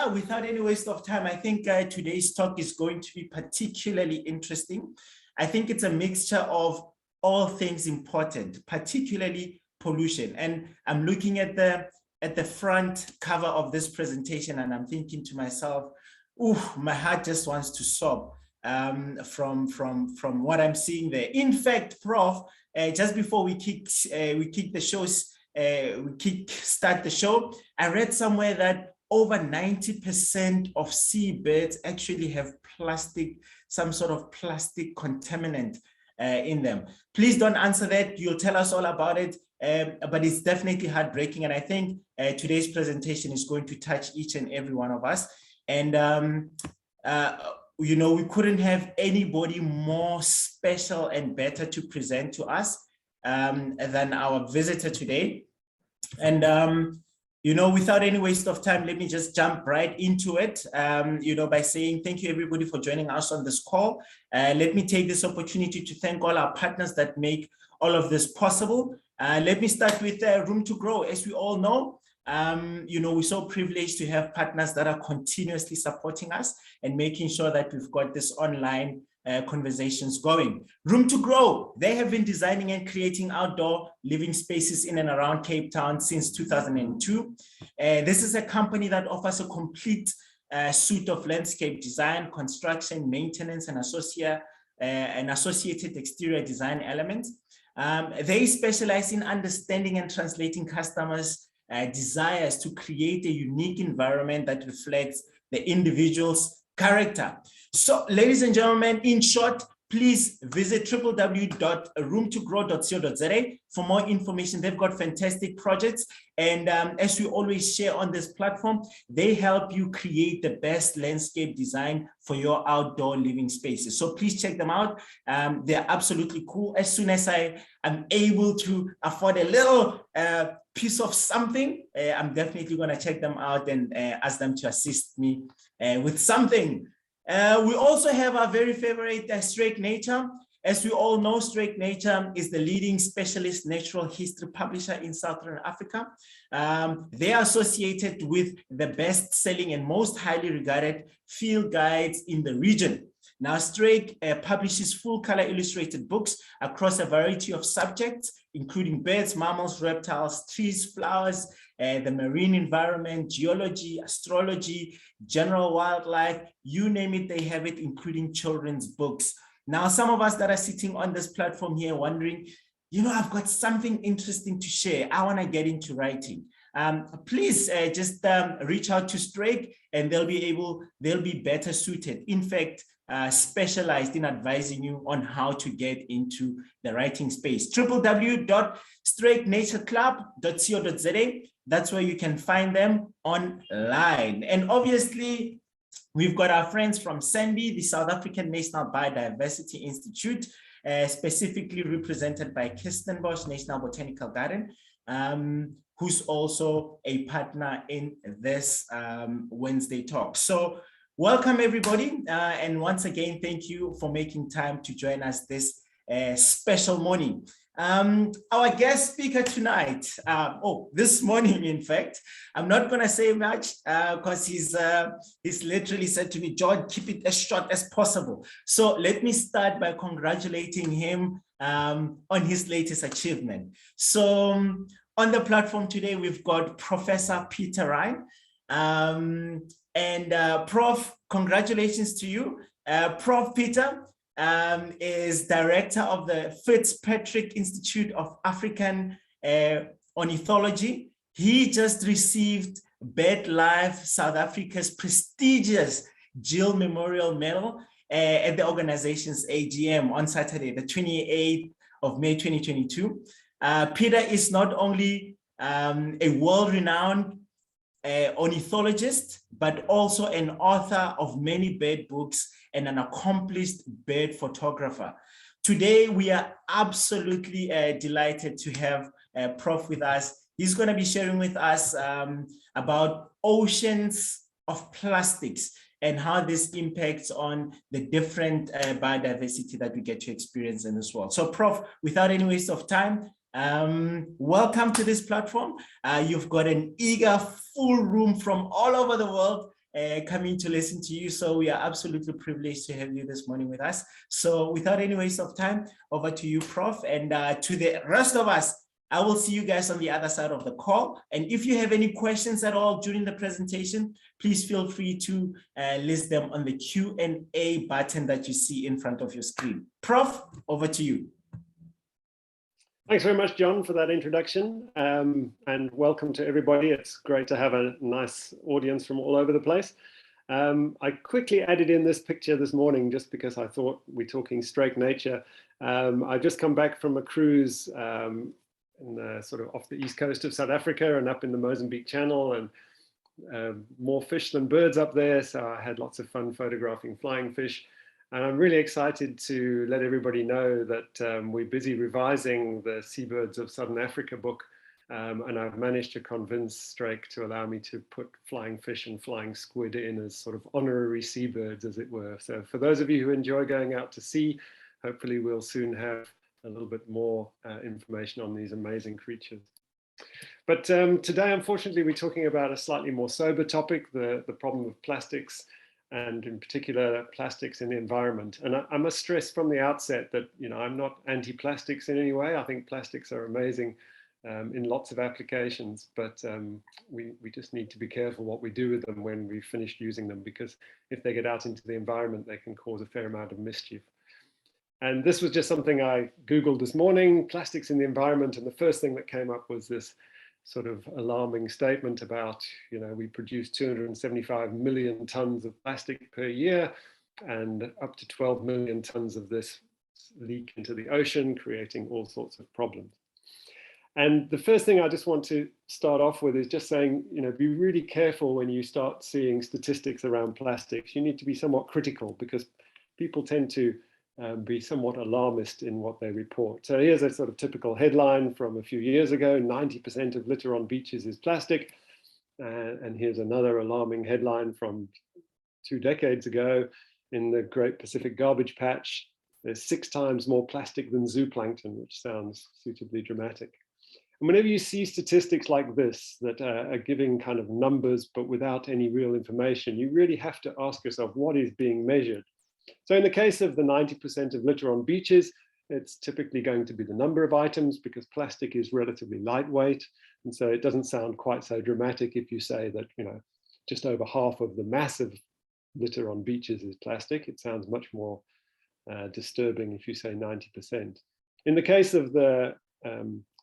yeah, without any waste of time, I think today's talk is going to be particularly interesting. I think it's a mixture of all things important, particularly pollution. And I'm looking at the front cover of this presentation, and I'm thinking to myself, ooh, my heart just wants to sob from what I'm seeing there. In fact, Prof, just before we kick the shows, start the show, I read somewhere that over 90% of seabirds actually have plastic, some sort of plastic contaminant in them. Please don't answer that. You'll tell us all about it. But it's definitely heartbreaking. And I think today's presentation is going to touch each and every one of us. And, you know, we couldn't have anybody more special and better to present to us than our visitor today. And, you know, without any waste of time, let me just jump right into it, you know, by saying thank you, everybody, for joining us on this call. Let me take this opportunity to thank all our partners that make all of this possible. Let me start with Room to Grow. As we all know, you know, we're so privileged to have partners that are continuously supporting us and making sure that we've got this online conversations going. Room to Grow, they have been designing and creating outdoor living spaces in and around Cape Town since 2002. This is a company that offers a complete suite of landscape design, construction, maintenance, and associated exterior design elements. They specialize in understanding and translating customers' desires to create a unique environment that reflects the individual's character. So, ladies and gentlemen, in short, please visit www.roomtogrow.co.za for more information. They've got fantastic projects. And as we always share on this platform, they help you create the best landscape design for your outdoor living spaces. So please check them out. They're absolutely cool. As soon as I am able to afford a little piece of something, I'm definitely going to check them out and ask them to assist me with something. We also have our very favorite Straight Nature. As we all know, Straight Nature is the leading specialist natural history publisher in Southern Africa. They are associated with the best-selling and most highly regarded field guides in the region. Now, Straight publishes full-color illustrated books across a variety of subjects, including birds, mammals, reptiles, trees, flowers, the marine environment, geology, astrology, general wildlife, you name it, they have it, including children's books. Now, some of us that are sitting on this platform here wondering, you know, I've got something interesting to share. I want to get into writing. Please just reach out to Straight and they'll be better suited. In fact, specialized in advising you on how to get into the writing space. www.straightnatureclub.co.za. That's where you can find them online. And obviously, we've got our friends from SANBI, the South African National Biodiversity Institute, specifically represented by Kirstenbosch National Botanical Garden, who's also a partner in this Wednesday talk. So welcome, everybody. And once again, thank you for making time to join us this special morning. Our guest speaker tonight, this morning, in fact, I'm not going to say much because he's literally said to me, George, keep it as short as possible. So let me start by congratulating him on his latest achievement. So on the platform today, we've got Professor Peter Ryan. Prof, congratulations to you. Prof Peter is director of the Fitzpatrick Institute of African Ornithology. He just received BirdLife South Africa's prestigious Jill Memorial Medal at the organization's AGM on Saturday, the 28th of May, 2022. Peter is not only a world-renowned ornithologist, but also an author of many bird books and an accomplished bird photographer. Today, we are absolutely delighted to have Prof with us. He's going to be sharing with us about oceans of plastics and how this impacts on the different biodiversity that we get to experience in this world. So Prof, without any waste of time, welcome to this platform. You've got an eager, full room from all over the world coming to listen to you. So we are absolutely privileged to have you this morning with us. So without any waste of time, over to you, Prof. And to the rest of us, I will see you guys on the other side of the call. And if you have any questions at all during the presentation, please feel free to list them on the Q&A button that you see in front of your screen. Prof, over to you. Thanks very much, John, for that introduction, and welcome to everybody. It's great to have a nice audience from all over the place. I quickly added in this picture this morning just because I thought we're talking straight nature. I've just come back from a cruise in the, sort of off the east coast of South Africa and up in the Mozambique Channel, and more fish than birds up there. So I had lots of fun photographing flying fish. And I'm really excited to let everybody know that we're busy revising the Seabirds of Southern Africa book. And I've managed to convince Drake to allow me to put flying fish and flying squid in as sort of honorary seabirds, as it were. So for those of you who enjoy going out to sea, hopefully we'll soon have a little bit more information on these amazing creatures. But today, unfortunately, we're talking about a slightly more sober topic, the problem of plastics, and in particular, plastics in the environment. And I must stress from the outset that, you know, I'm not anti-plastics in any way. I think plastics are amazing in lots of applications, but we just need to be careful what we do with them when we've finished using them, because if they get out into the environment, they can cause a fair amount of mischief. And this was just something I Googled this morning, plastics in the environment, and the first thing that came up was this sort of alarming statement about, you know, we produce 275 million tons of plastic per year, and up to 12 million tons of this leak into the ocean, creating all sorts of problems. And the first thing I just want to start off with is just saying, you know, be really careful when you start seeing statistics around plastics. You need to be somewhat critical, because people tend to be somewhat alarmist in what they report. So here's a sort of typical headline from a few years ago: 90% of litter on beaches is plastic. And here's another alarming headline from 2 decades ago: in the Great Pacific Garbage Patch, there's 6 times more plastic than zooplankton, which sounds suitably dramatic. And whenever you see statistics like this that are giving kind of numbers but without any real information, you really have to ask yourself, what is being measured? So in the case of the 90% of litter on beaches, it's typically going to be the number of items, because plastic is relatively lightweight. And so it doesn't sound quite so dramatic if you say that, you know, just over half of the massive litter on beaches is plastic. It sounds much more disturbing if you say 90%. In the case of the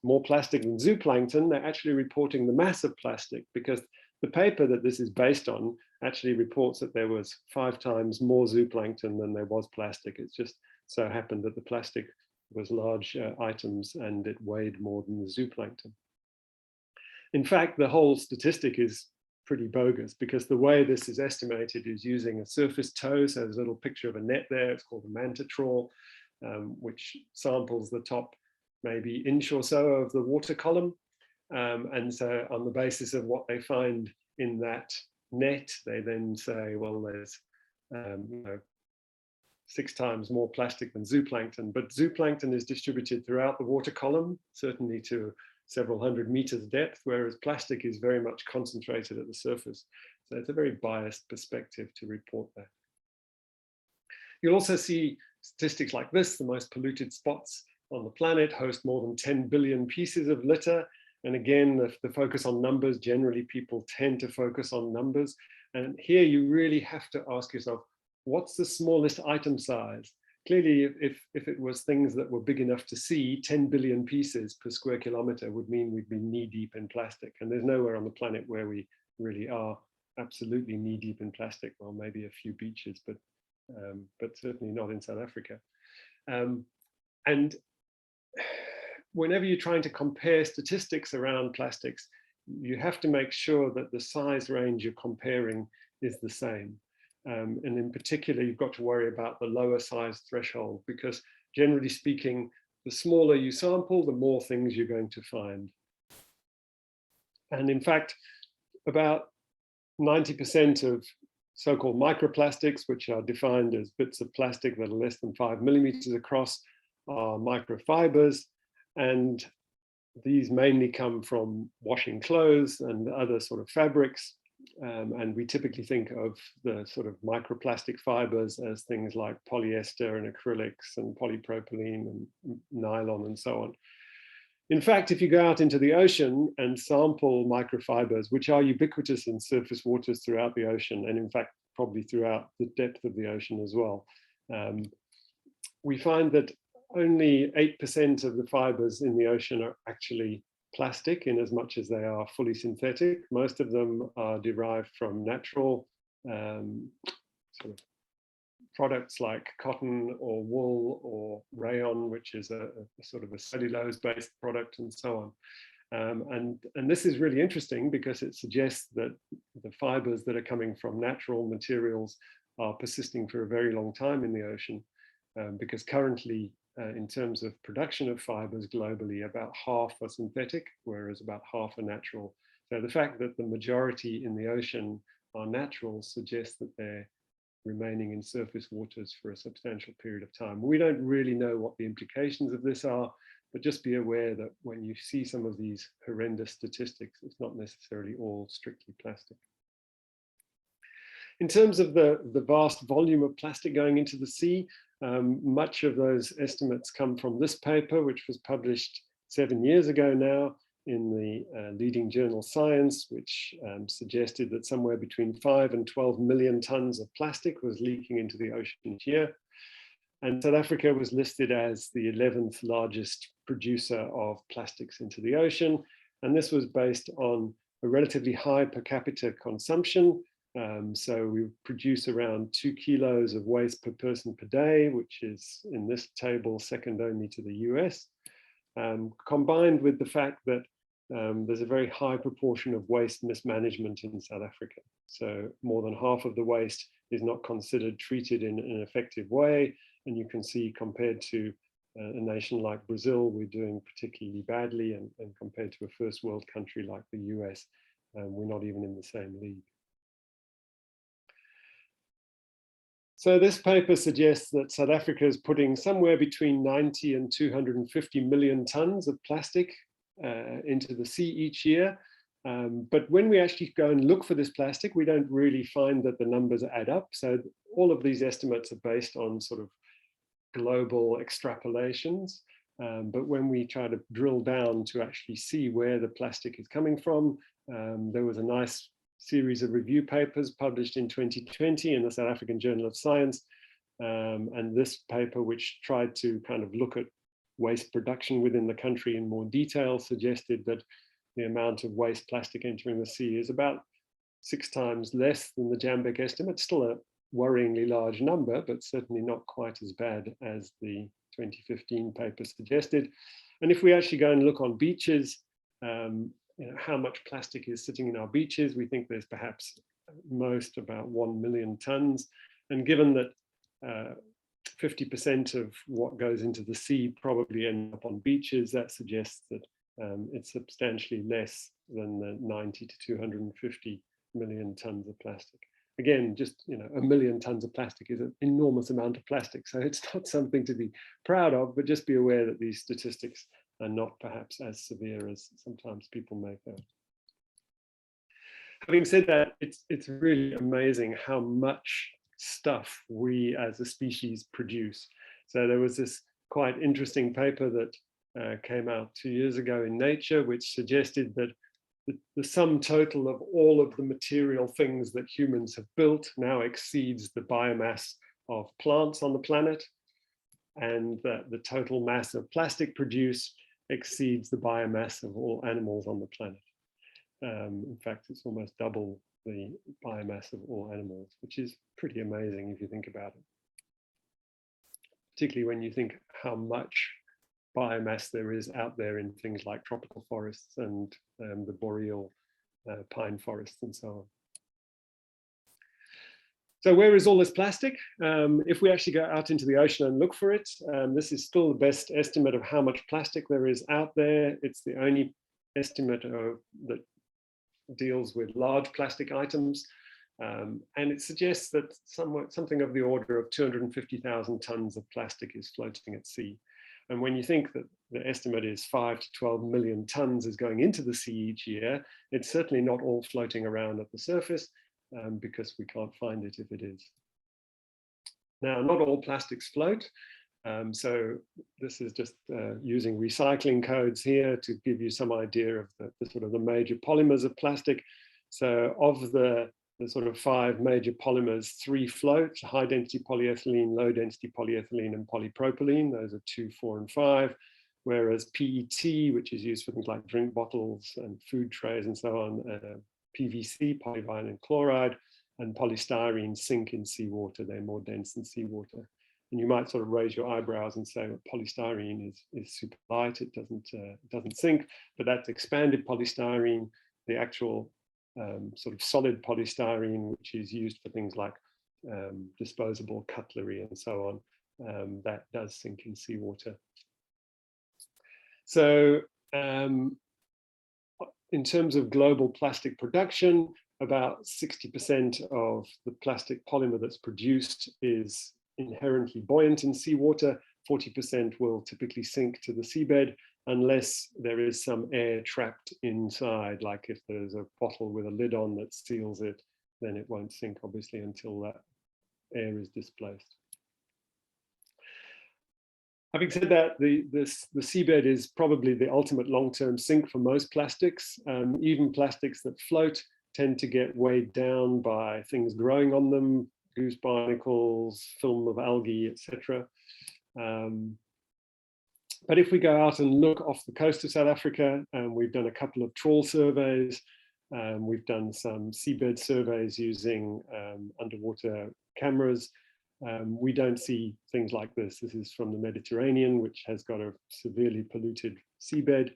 more plastic than zooplankton, they're actually reporting the mass of plastic, because the paper that this is based on actually reports that there was 5 times more zooplankton than there was plastic. It's just so happened that the plastic was large items and it weighed more than the zooplankton. In fact, the whole statistic is pretty bogus, because the way this is estimated is using a surface tow. So there's a little picture of a net there. It's called a manta trawl, which samples the top maybe inch or so of the water column. And so on the basis of what they find in that net, they then say, well, there's 6 times more plastic than zooplankton. But zooplankton is distributed throughout the water column, certainly to several hundred meters depth, whereas plastic is very much concentrated at the surface. So it's a very biased perspective to report that. You'll also see statistics like this: the most polluted spots on the planet host more than 10 billion pieces of litter. And again, the focus on numbers, generally people tend to focus on numbers. And here you really have to ask yourself, what's the smallest item size? Clearly, if it was things that were big enough to see, 10 billion pieces per square kilometer would mean we'd be knee deep in plastic. And there's nowhere on the planet where we really are absolutely knee deep in plastic. Well, maybe a few beaches, but certainly not in South Africa. And whenever you're trying to compare statistics around plastics, you have to make sure that the size range you're comparing is the same. And in particular, you've got to worry about the lower size threshold, because generally speaking, the smaller you sample, the more things you're going to find. And in fact, about 90% of so-called microplastics, which are defined as bits of plastic that are less than 5 millimeters across, are microfibers. And these mainly come from washing clothes and other sort of fabrics. And we typically think of the sort of microplastic fibers as things like polyester and acrylics and polypropylene and nylon and so on. In fact, if you go out into the ocean and sample microfibers, which are ubiquitous in surface waters throughout the ocean, and in fact, probably throughout the depth of the ocean as well, we find that only 8% of the fibers in the ocean are actually plastic, in as much as they are fully synthetic. Most of them are derived from natural sort of products like cotton or wool or rayon, which is a sort of a cellulose-based product, and so on. And this is really interesting because it suggests that the fibers that are coming from natural materials are persisting for a very long time in the ocean, because currently, in terms of production of fibers globally, about half are synthetic, whereas about half are natural. So the fact that the majority in the ocean are natural suggests that they're remaining in surface waters for a substantial period of time. We don't really know what the implications of this are, but just be aware that when you see some of these horrendous statistics, it's not necessarily all strictly plastic. In terms of the vast volume of plastic going into the sea, much of those estimates come from this paper, which was published 7 years ago now in the leading journal Science, which suggested that somewhere between 5 and 12 million tons of plastic was leaking into the ocean each year. And South Africa was listed as the 11th largest producer of plastics into the ocean. And this was based on a relatively high per capita consumption. So we produce around 2 kilos of waste per person per day, which is in this table second only to the US, combined with the fact that there's a very high proportion of waste mismanagement in South Africa. So more than half of the waste is not considered treated in an effective way. And you can see, compared to a nation like Brazil, we're doing particularly badly, and compared to a first world country like the US, we're not even in the same league. So this paper suggests that South Africa is putting somewhere between 90 and 250 million tons of plastic into the sea each year. But when we actually go and look for this plastic, we don't really find that the numbers add up. So all of these estimates are based on sort of global extrapolations. But when we try to drill down to actually see where the plastic is coming from, there was a nice series of review papers published in 2020 in the South African Journal of Science. And this paper, which tried to kind of look at waste production within the country in more detail, suggested that the amount of waste plastic entering the sea is about 6 times less than the Jambek estimate. Still a worryingly large number, but certainly not quite as bad as the 2015 paper suggested. And if we actually go and look on beaches, how much plastic is sitting in our beaches, we think there's perhaps most about 1 million tons. And given that 50% of what goes into the sea probably end up on beaches, that suggests that it's substantially less than the 90 to 250 million tons of plastic. Again, just 1 million tons of plastic is an enormous amount of plastic, so it's not something to be proud of, but just be aware that these statistics are not perhaps as severe as sometimes people make out. Having said that, it's really amazing how much stuff we as a species produce. So there was this quite interesting paper that came out 2 years ago in Nature, which suggested that the sum total of all of the material things that humans have built now exceeds the biomass of plants on the planet, and that the total mass of plastic produced exceeds the biomass of all animals on the planet. In fact, it's almost double the biomass of all animals, which is pretty amazing if you think about it. Particularly when you think how much biomass there is out there in things like tropical forests and the boreal pine forests and so on. So where is all this plastic? If we actually go out into the ocean and look for it, this is still the best estimate of how much plastic there is out there. It's the only estimate that deals with large plastic items. And it suggests that something of the order of 250,000 tons of plastic is floating at sea. And when you think that the estimate is 5 to 12 million tons is going into the sea each year. It's certainly not all floating around at the surface because we can't find it if it is. Now, not all plastics float. So this is just using recycling codes here to give you some idea of the sort of the major polymers of plastic. So of the sort of 5 major polymers, 3 float: high density polyethylene, low density polyethylene, and polypropylene. Those are 2, 4, and 5. Whereas PET, which is used for things like drink bottles and food trays and so on, PVC, polyvinyl chloride, and polystyrene sink in seawater. They're more dense than seawater. And you might sort of raise your eyebrows and say, well, polystyrene is super light, it doesn't sink, but that's expanded polystyrene, the actual sort of solid polystyrene, which is used for things like disposable cutlery and so on, that does sink in seawater. So in terms of global plastic production, about 60% of the plastic polymer that's produced is inherently buoyant in seawater. 40% will typically sink to the seabed unless there is some air trapped inside, like if there's a bottle with a lid on that seals it, then it won't sink, obviously, until that air is displaced. Having said that, the seabed is probably the ultimate long-term sink for most plastics. Even plastics that float tend to get weighed down by things growing on them, goose barnacles, film of algae, etc. But if we go out and look off the coast of South Africa, we've done a couple of trawl surveys, we've done some seabed surveys using underwater cameras. We don't see things like this. This is from the Mediterranean, which has got a severely polluted seabed.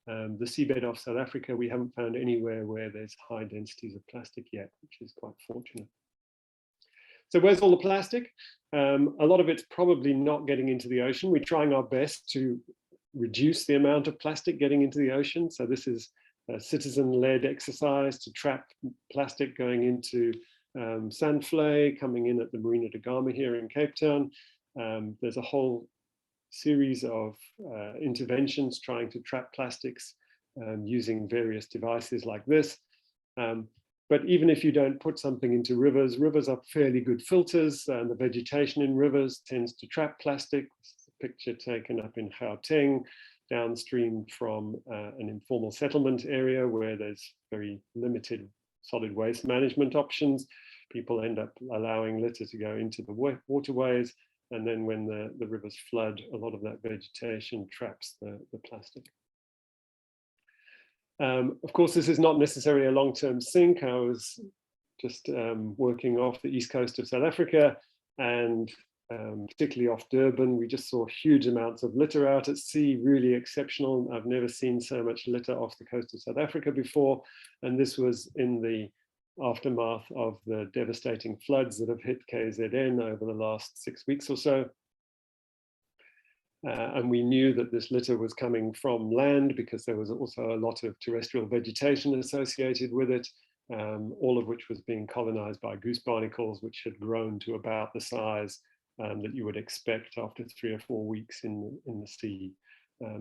The seabed off South Africa, we haven't found anywhere where there's high densities of plastic yet, which is quite fortunate. So where's all the plastic? A lot of it's probably not getting into the ocean. We're trying our best to reduce the amount of plastic getting into the ocean. So this is a citizen-led exercise to trap plastic going into sand flay, coming in at the Marina de Gama here in Cape Town. There's a whole series of interventions trying to trap plastics using various devices like this. But even if you don't put something into rivers, rivers are fairly good filters, and the vegetation in rivers tends to trap plastic. This is a picture taken up in Gauteng, downstream from an informal settlement area where there's very limited solid waste management options. People end up allowing litter to go into the waterways, and then when the rivers flood, a lot of that vegetation traps the plastic. Of course, this is not necessarily a long-term sink. I was just working off the east coast of South Africa, and particularly off Durban, we just saw huge amounts of litter out at sea, really exceptional. I've never seen so much litter off the coast of South Africa before, and this was in the aftermath of the devastating floods that have hit KZN over the last 6 weeks or so. And we knew that this litter was coming from land because there was also a lot of terrestrial vegetation associated with it, all of which was being colonized by goose barnacles, which had grown to about the size that you would expect after 3 or 4 weeks in the sea.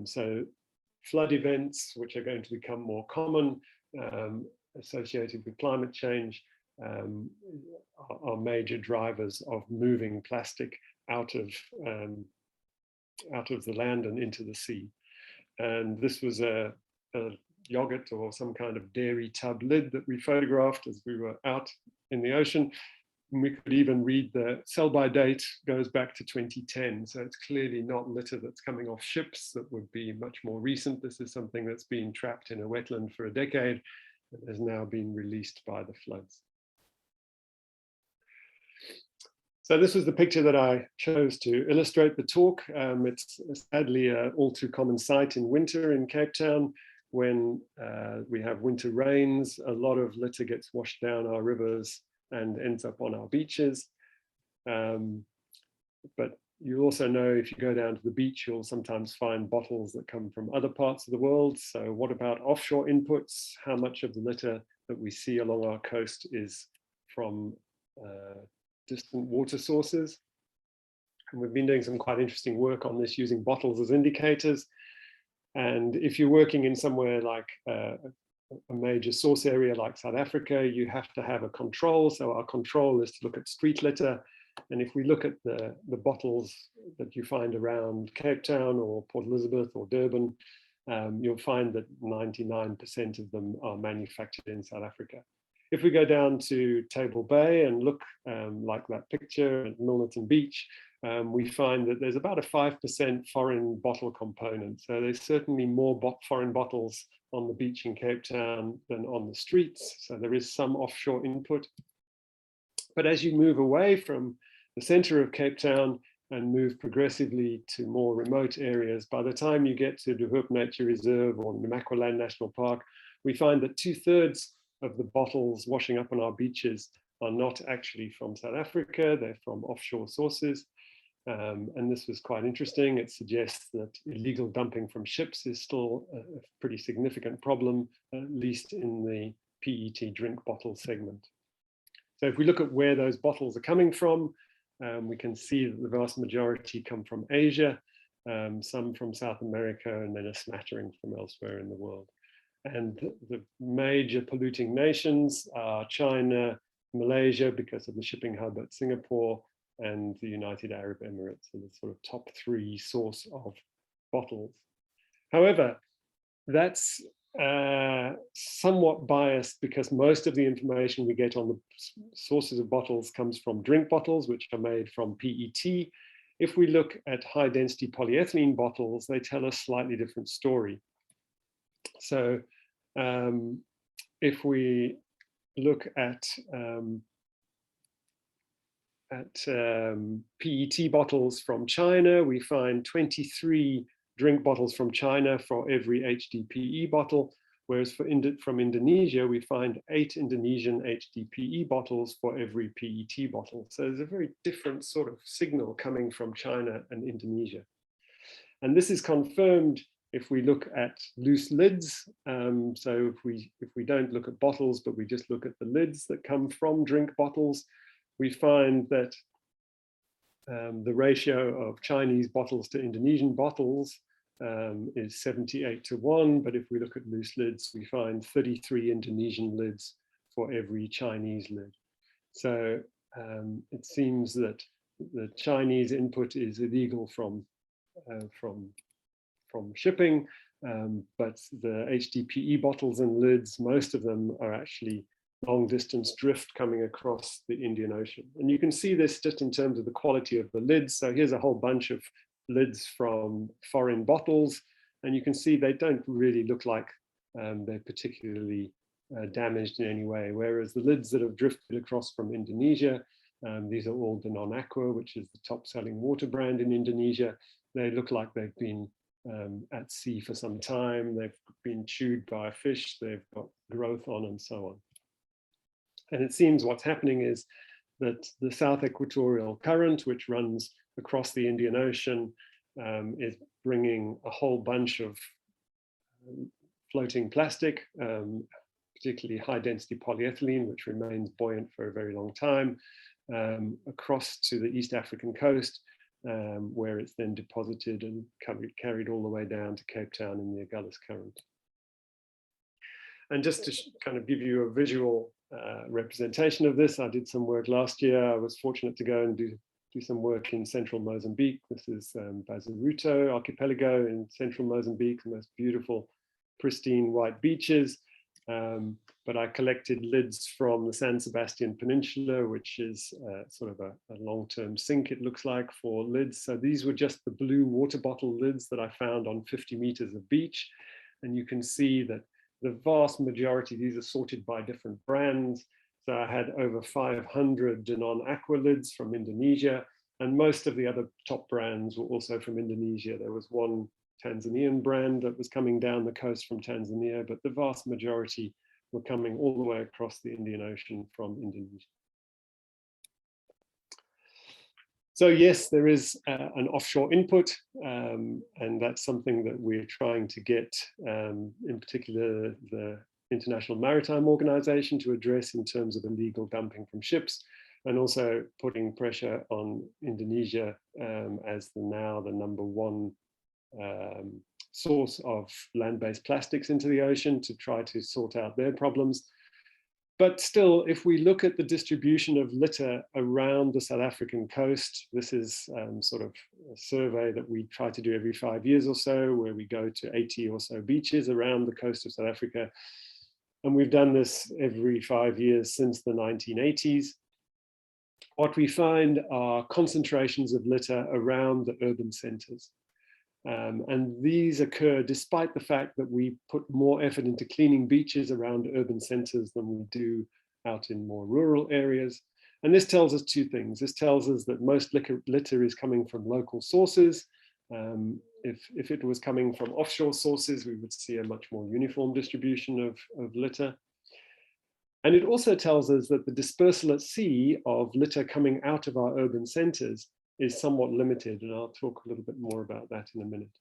So flood events, which are going to become more common, associated with climate change, are major drivers of moving plastic out of the land and into the sea. And this was a yogurt or some kind of dairy tub lid that we photographed as we were out in the ocean. And we could even read the sell-by date goes back to 2010. So it's clearly not litter that's coming off ships that would be much more recent. This is something that's been trapped in a wetland for a decade and has now been released by the floods. So this was the picture that I chose to illustrate the talk. It's sadly an all too common sight in winter in Cape Town. When we have winter rains, a lot of litter gets washed down our rivers and ends up on our beaches. But you also know if you go down to the beach, you'll sometimes find bottles that come from other parts of the world. So what about offshore inputs? How much of the litter that we see along our coast is from distant water sources? And we've been doing some quite interesting work on this using bottles as indicators. And if you're working in somewhere like a major source area like South Africa, you have to have a control. So our control is to look at street litter. And if we look at the bottles that you find around Cape Town or Port Elizabeth or Durban, you'll find that 99% of them are manufactured in South Africa. If we go down to Table Bay and look like that picture at Milnerton Beach, we find that there's about a 5% foreign bottle component. So there's certainly more foreign bottles on the beach in Cape Town than on the streets. So there is some offshore input. But as you move away from the center of Cape Town and move progressively to more remote areas, by the time you get to De Hoop Nature Reserve or Namaqualand National Park, we find that 2/3 of the bottles washing up on our beaches are not actually from South Africa, they're from offshore sources. And this was quite interesting. It suggests that illegal dumping from ships is still a pretty significant problem, at least in the PET drink bottle segment. So if we look at where those bottles are coming from, we can see that the vast majority come from Asia, some from South America, and then a smattering from elsewhere in the world. And the major polluting nations are China, Malaysia, because of the shipping hub at Singapore, and the United Arab Emirates, so the sort of top 3 source of bottles. However, that's somewhat biased because most of the information we get on the sources of bottles comes from drink bottles, which are made from PET. If we look at high density polyethylene bottles, they tell a slightly different story. So if we look at PET bottles from China, we find 23 drink bottles from China for every HDPE bottle, whereas from Indonesia, we find 8 Indonesian HDPE bottles for every PET bottle. So there's a very different sort of signal coming from China and Indonesia. And this is confirmed if we look at loose lids. So if we don't look at bottles, but we just look at the lids that come from drink bottles, we find that the ratio of Chinese bottles to Indonesian bottles is 78:1. But if we look at loose lids, we find 33 Indonesian lids for every Chinese lid. So it seems that the Chinese input is illegal from shipping, but the HDPE bottles and lids, most of them are actually long distance drift coming across the Indian Ocean. And you can see this just in terms of the quality of the lids. So here's a whole bunch of lids from foreign bottles, and you can see they don't really look like they're particularly damaged in any way. Whereas the lids that have drifted across from Indonesia, these are all Danone Aqua, which is the top selling water brand in Indonesia. They look like they've been at sea for some time. They've been chewed by a fish, they've got growth on and so on. And it seems what's happening is that the South Equatorial Current, which runs across the Indian Ocean, is bringing a whole bunch of floating plastic, particularly high density polyethylene, which remains buoyant for a very long time, across to the East African coast, where it's then deposited and carried all the way down to Cape Town in the Agulhas Current. And just to kind of give you a visual representation of this, I did some work last year. I was fortunate to go and do some work in central Mozambique. This is Bazaruto Archipelago in central Mozambique, the most beautiful, pristine white beaches. But I collected lids from the San Sebastian Peninsula, which is sort of a long-term sink, it looks like, for lids. So these were just the blue water bottle lids that I found on 50 meters of beach. And you can see that the vast majority, these are sorted by different brands. So I had over 500 Danone Aqua lids from Indonesia, and most of the other top brands were also from Indonesia. There was one Tanzanian brand that was coming down the coast from Tanzania, but the vast majority were coming all the way across the Indian Ocean from Indonesia. So yes, there is an offshore input, and that's something that we're trying to get, in particular, the International Maritime Organization to address in terms of illegal dumping from ships, and also putting pressure on Indonesia as now the #1 source of land-based plastics into the ocean to try to sort out their problems. But still, if we look at the distribution of litter around the South African coast, this is sort of a survey that we try to do every 5 years or so, where we go to 80 or so beaches around the coast of South Africa. And we've done this every 5 years since the 1980s. What we find are concentrations of litter around the urban centers. And these occur despite the fact that we put more effort into cleaning beaches around urban centers than we do out in more rural areas. And this tells us two things. This tells us that most litter is coming from local sources. If it was coming from offshore sources, we would see a much more uniform distribution of litter. And it also tells us that the dispersal at sea of litter coming out of our urban centers is somewhat limited, and I'll talk a little bit more about that in a minute.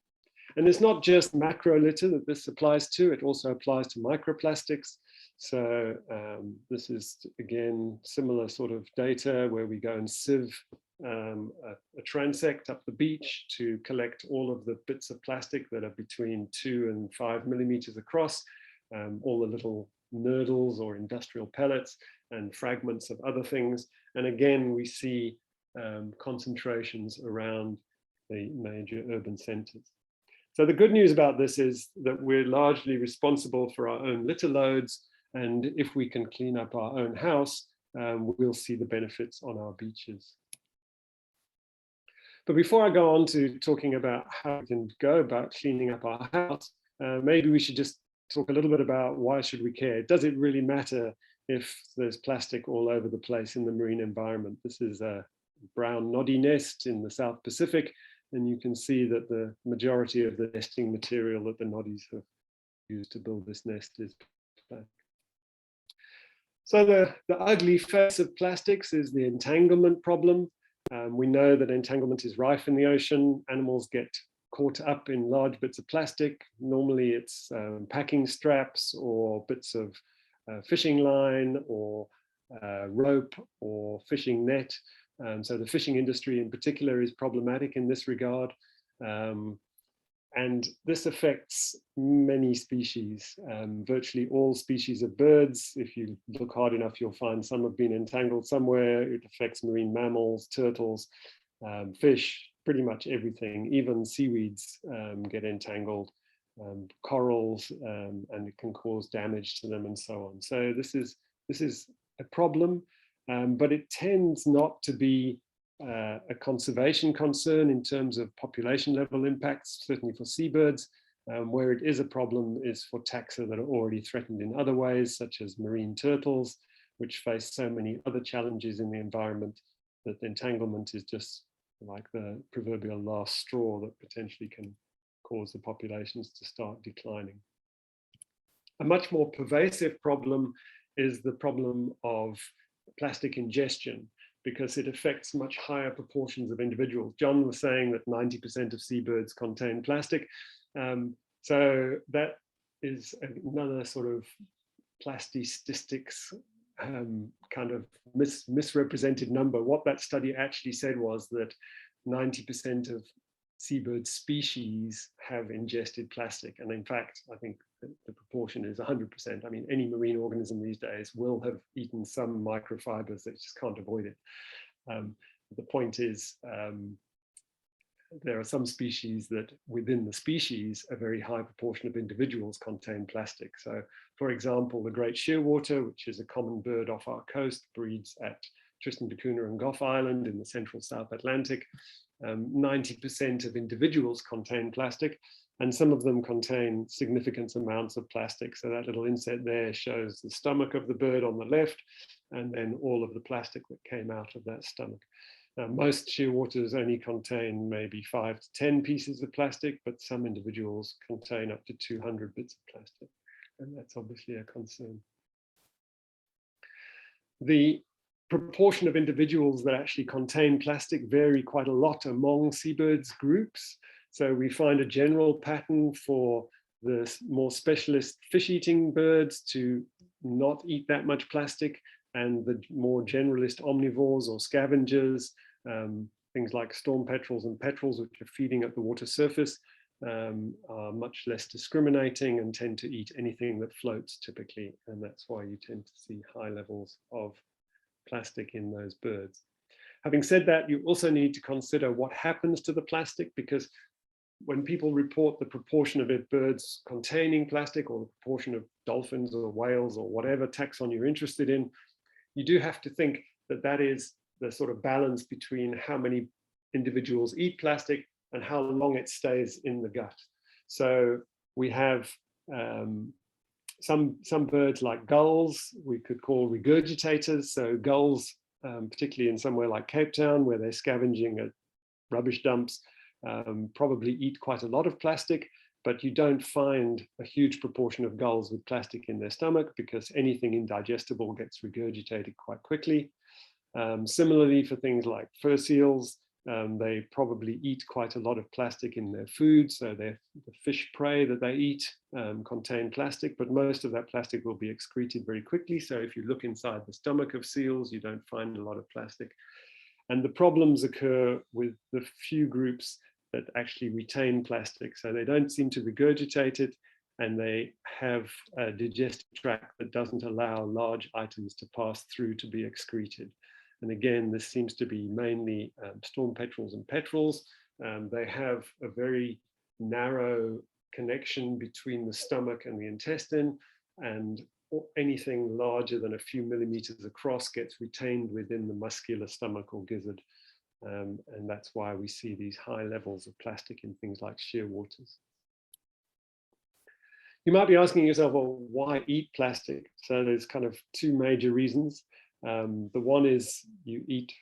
And it's not just macro litter that this applies to, it also applies to microplastics. So this is, again, similar sort of data where we go and sieve a transect up the beach to collect all of the bits of plastic that are between 2 and 5 millimeters across, all the little nurdles or industrial pellets and fragments of other things. And again, we see concentrations around the major urban centers. So the good news about this is that we're largely responsible for our own litter loads, and if we can clean up our own house, we'll see the benefits on our beaches. But before I go on to talking about how we can go about cleaning up our house, maybe we should just talk a little bit about why should we care? Does it really matter if there's plastic all over the place in the marine environment? This is a brown noddy nest in the South Pacific, and you can see that the majority of the nesting material that the noddies have used to build this nest is plastic. So the ugly face of plastics is the entanglement problem. We know that entanglement is rife in the ocean. Animals get caught up in large bits of plastic. Normally it's packing straps or bits of fishing line or rope or fishing net. So the fishing industry in particular is problematic in this regard. And this affects many species, virtually all species of birds. If you look hard enough, you'll find some have been entangled somewhere. It affects marine mammals, turtles, fish, pretty much everything. Even seaweeds get entangled, corals, and it can cause damage to them and so on. So this is a problem. But it tends not to be a conservation concern in terms of population level impacts, certainly for seabirds. Where it is a problem is for taxa that are already threatened in other ways, such as marine turtles, which face so many other challenges in the environment that entanglement is just like the proverbial last straw that potentially can cause the populations to start declining. A much more pervasive problem is the problem of plastic ingestion, because it affects much higher proportions of individuals. John was saying that 90% of seabirds contain plastic. So that is another sort of plasticistics kind of misrepresented number. What that study actually said was that 90% of seabird species have ingested plastic. And in fact, I think the proportion is 100%. I mean, any marine organism these days will have eaten some microfibers that just can't avoid it. The point is, there are some species that within the species, a very high proportion of individuals contain plastic. So for example, the great shearwater, which is a common bird off our coast, breeds at Tristan da Cunha and Gough Island in the central South Atlantic. 90% of individuals contain plastic, and some of them contain significant amounts of plastic. So that little inset there shows the stomach of the bird on the left, and then all of the plastic that came out of that stomach. Now, most shearwaters only contain maybe 5 to 10 pieces of plastic, but some individuals contain up to 200 bits of plastic, and that's obviously a concern. The proportion of individuals that actually contain plastic vary quite a lot among seabirds groups. So we find a general pattern for the more specialist fish-eating birds to not eat that much plastic, and the more generalist omnivores or scavengers, things like storm petrels and petrels, which are feeding at the water surface, are much less discriminating and tend to eat anything that floats typically, and that's why you tend to see high levels of plastic in those birds. Having said that, you also need to consider what happens to the plastic, because when people report the proportion of birds containing plastic, or the proportion of dolphins or whales or whatever taxon you're interested in, you do have to think that that is the sort of balance between how many individuals eat plastic and how long it stays in the gut. So we have some birds like gulls we could call regurgitators. So gulls, particularly in somewhere like Cape Town, where they're scavenging at rubbish dumps, probably eat quite a lot of plastic, but you don't find a huge proportion of gulls with plastic in their stomach, because anything indigestible gets regurgitated quite quickly. Similarly, for things like fur seals, they probably eat quite a lot of plastic in their food. So the fish prey that they eat contain plastic, but most of that plastic will be excreted very quickly. So if you look inside the stomach of seals, you don't find a lot of plastic. And the problems occur with the few groups that actually retain plastic. So they don't seem to regurgitate it, and they have a digestive tract that doesn't allow large items to pass through to be excreted. And again, this seems to be mainly storm petrels and petrels. They have a very narrow connection between the stomach and the intestine, and anything larger than a few millimeters across gets retained within the muscular stomach or gizzard. And that's why we see these high levels of plastic in things like shearwaters. You might be asking yourself, well, why eat plastic? So there's kind of two major reasons. The one is you eat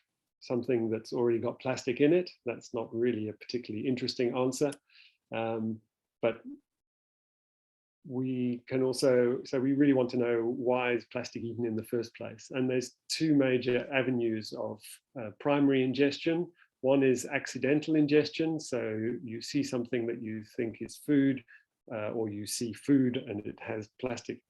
something that's already got plastic in it. That's not really a particularly interesting answer. But we can also, so we really want to know, why is plastic eaten in the first place? And there's two major avenues of primary ingestion. One is accidental ingestion. So you see something that you think is food, or you see food and it has plastic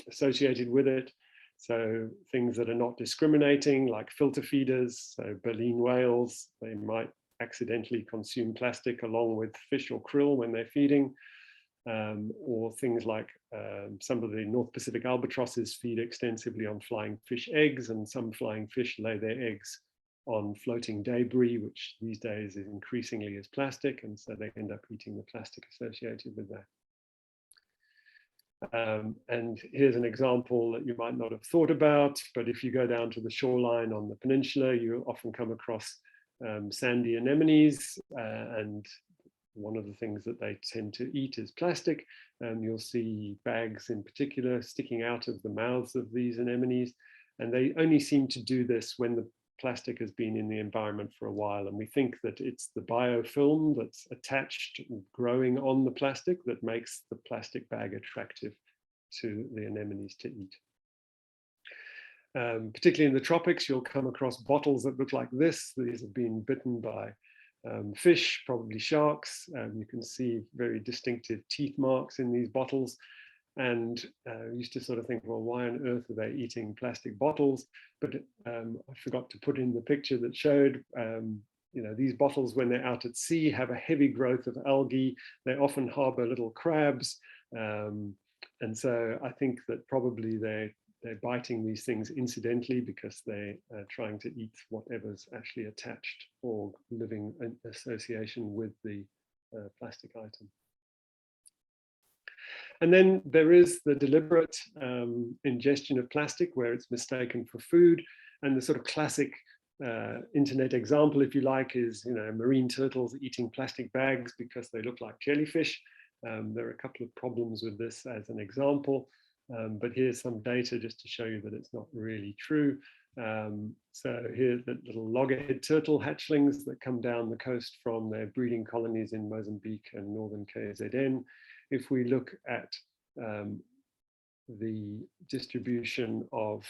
associated with it. So things that are not discriminating, like filter feeders, so baleen whales, they might accidentally consume plastic along with fish or krill when they're feeding. Or things like some of the North Pacific albatrosses feed extensively on flying fish eggs, and some flying fish lay their eggs on floating debris, which these days is increasingly as plastic, and so they end up eating the plastic associated with that. And here's an example that you might not have thought about, but if you go down to the shoreline on the peninsula, you often come across sandy anemones, and one of the things that they tend to eat is plastic. You'll see bags in particular sticking out of the mouths of these anemones, and they only seem to do this when the plastic has been in the environment for a while. And we think that it's the biofilm that's attached, growing on the plastic, that makes the plastic bag attractive to the anemones to eat. Particularly in the tropics, you'll come across bottles that look like this. These have been bitten by fish, probably sharks. You can see very distinctive teeth marks in these bottles. And used to sort of think, well, why on earth are they eating plastic bottles? But I forgot to put in the picture that showed, you know, these bottles, when they're out at sea, have a heavy growth of algae. They often harbor little crabs. And so I think that probably they're biting these things incidentally, because they're trying to eat whatever's actually attached or living in association with the plastic item. And then there is the deliberate ingestion of plastic, where it's mistaken for food. And the sort of classic internet example, if you like, is, you know, marine turtles eating plastic bags because they look like jellyfish. There are a couple of problems with this as an example, but here's some data just to show you that it's not really true. So here's the little loggerhead turtle hatchlings that come down the coast from their breeding colonies in Mozambique and northern KZN. If we look at the distribution of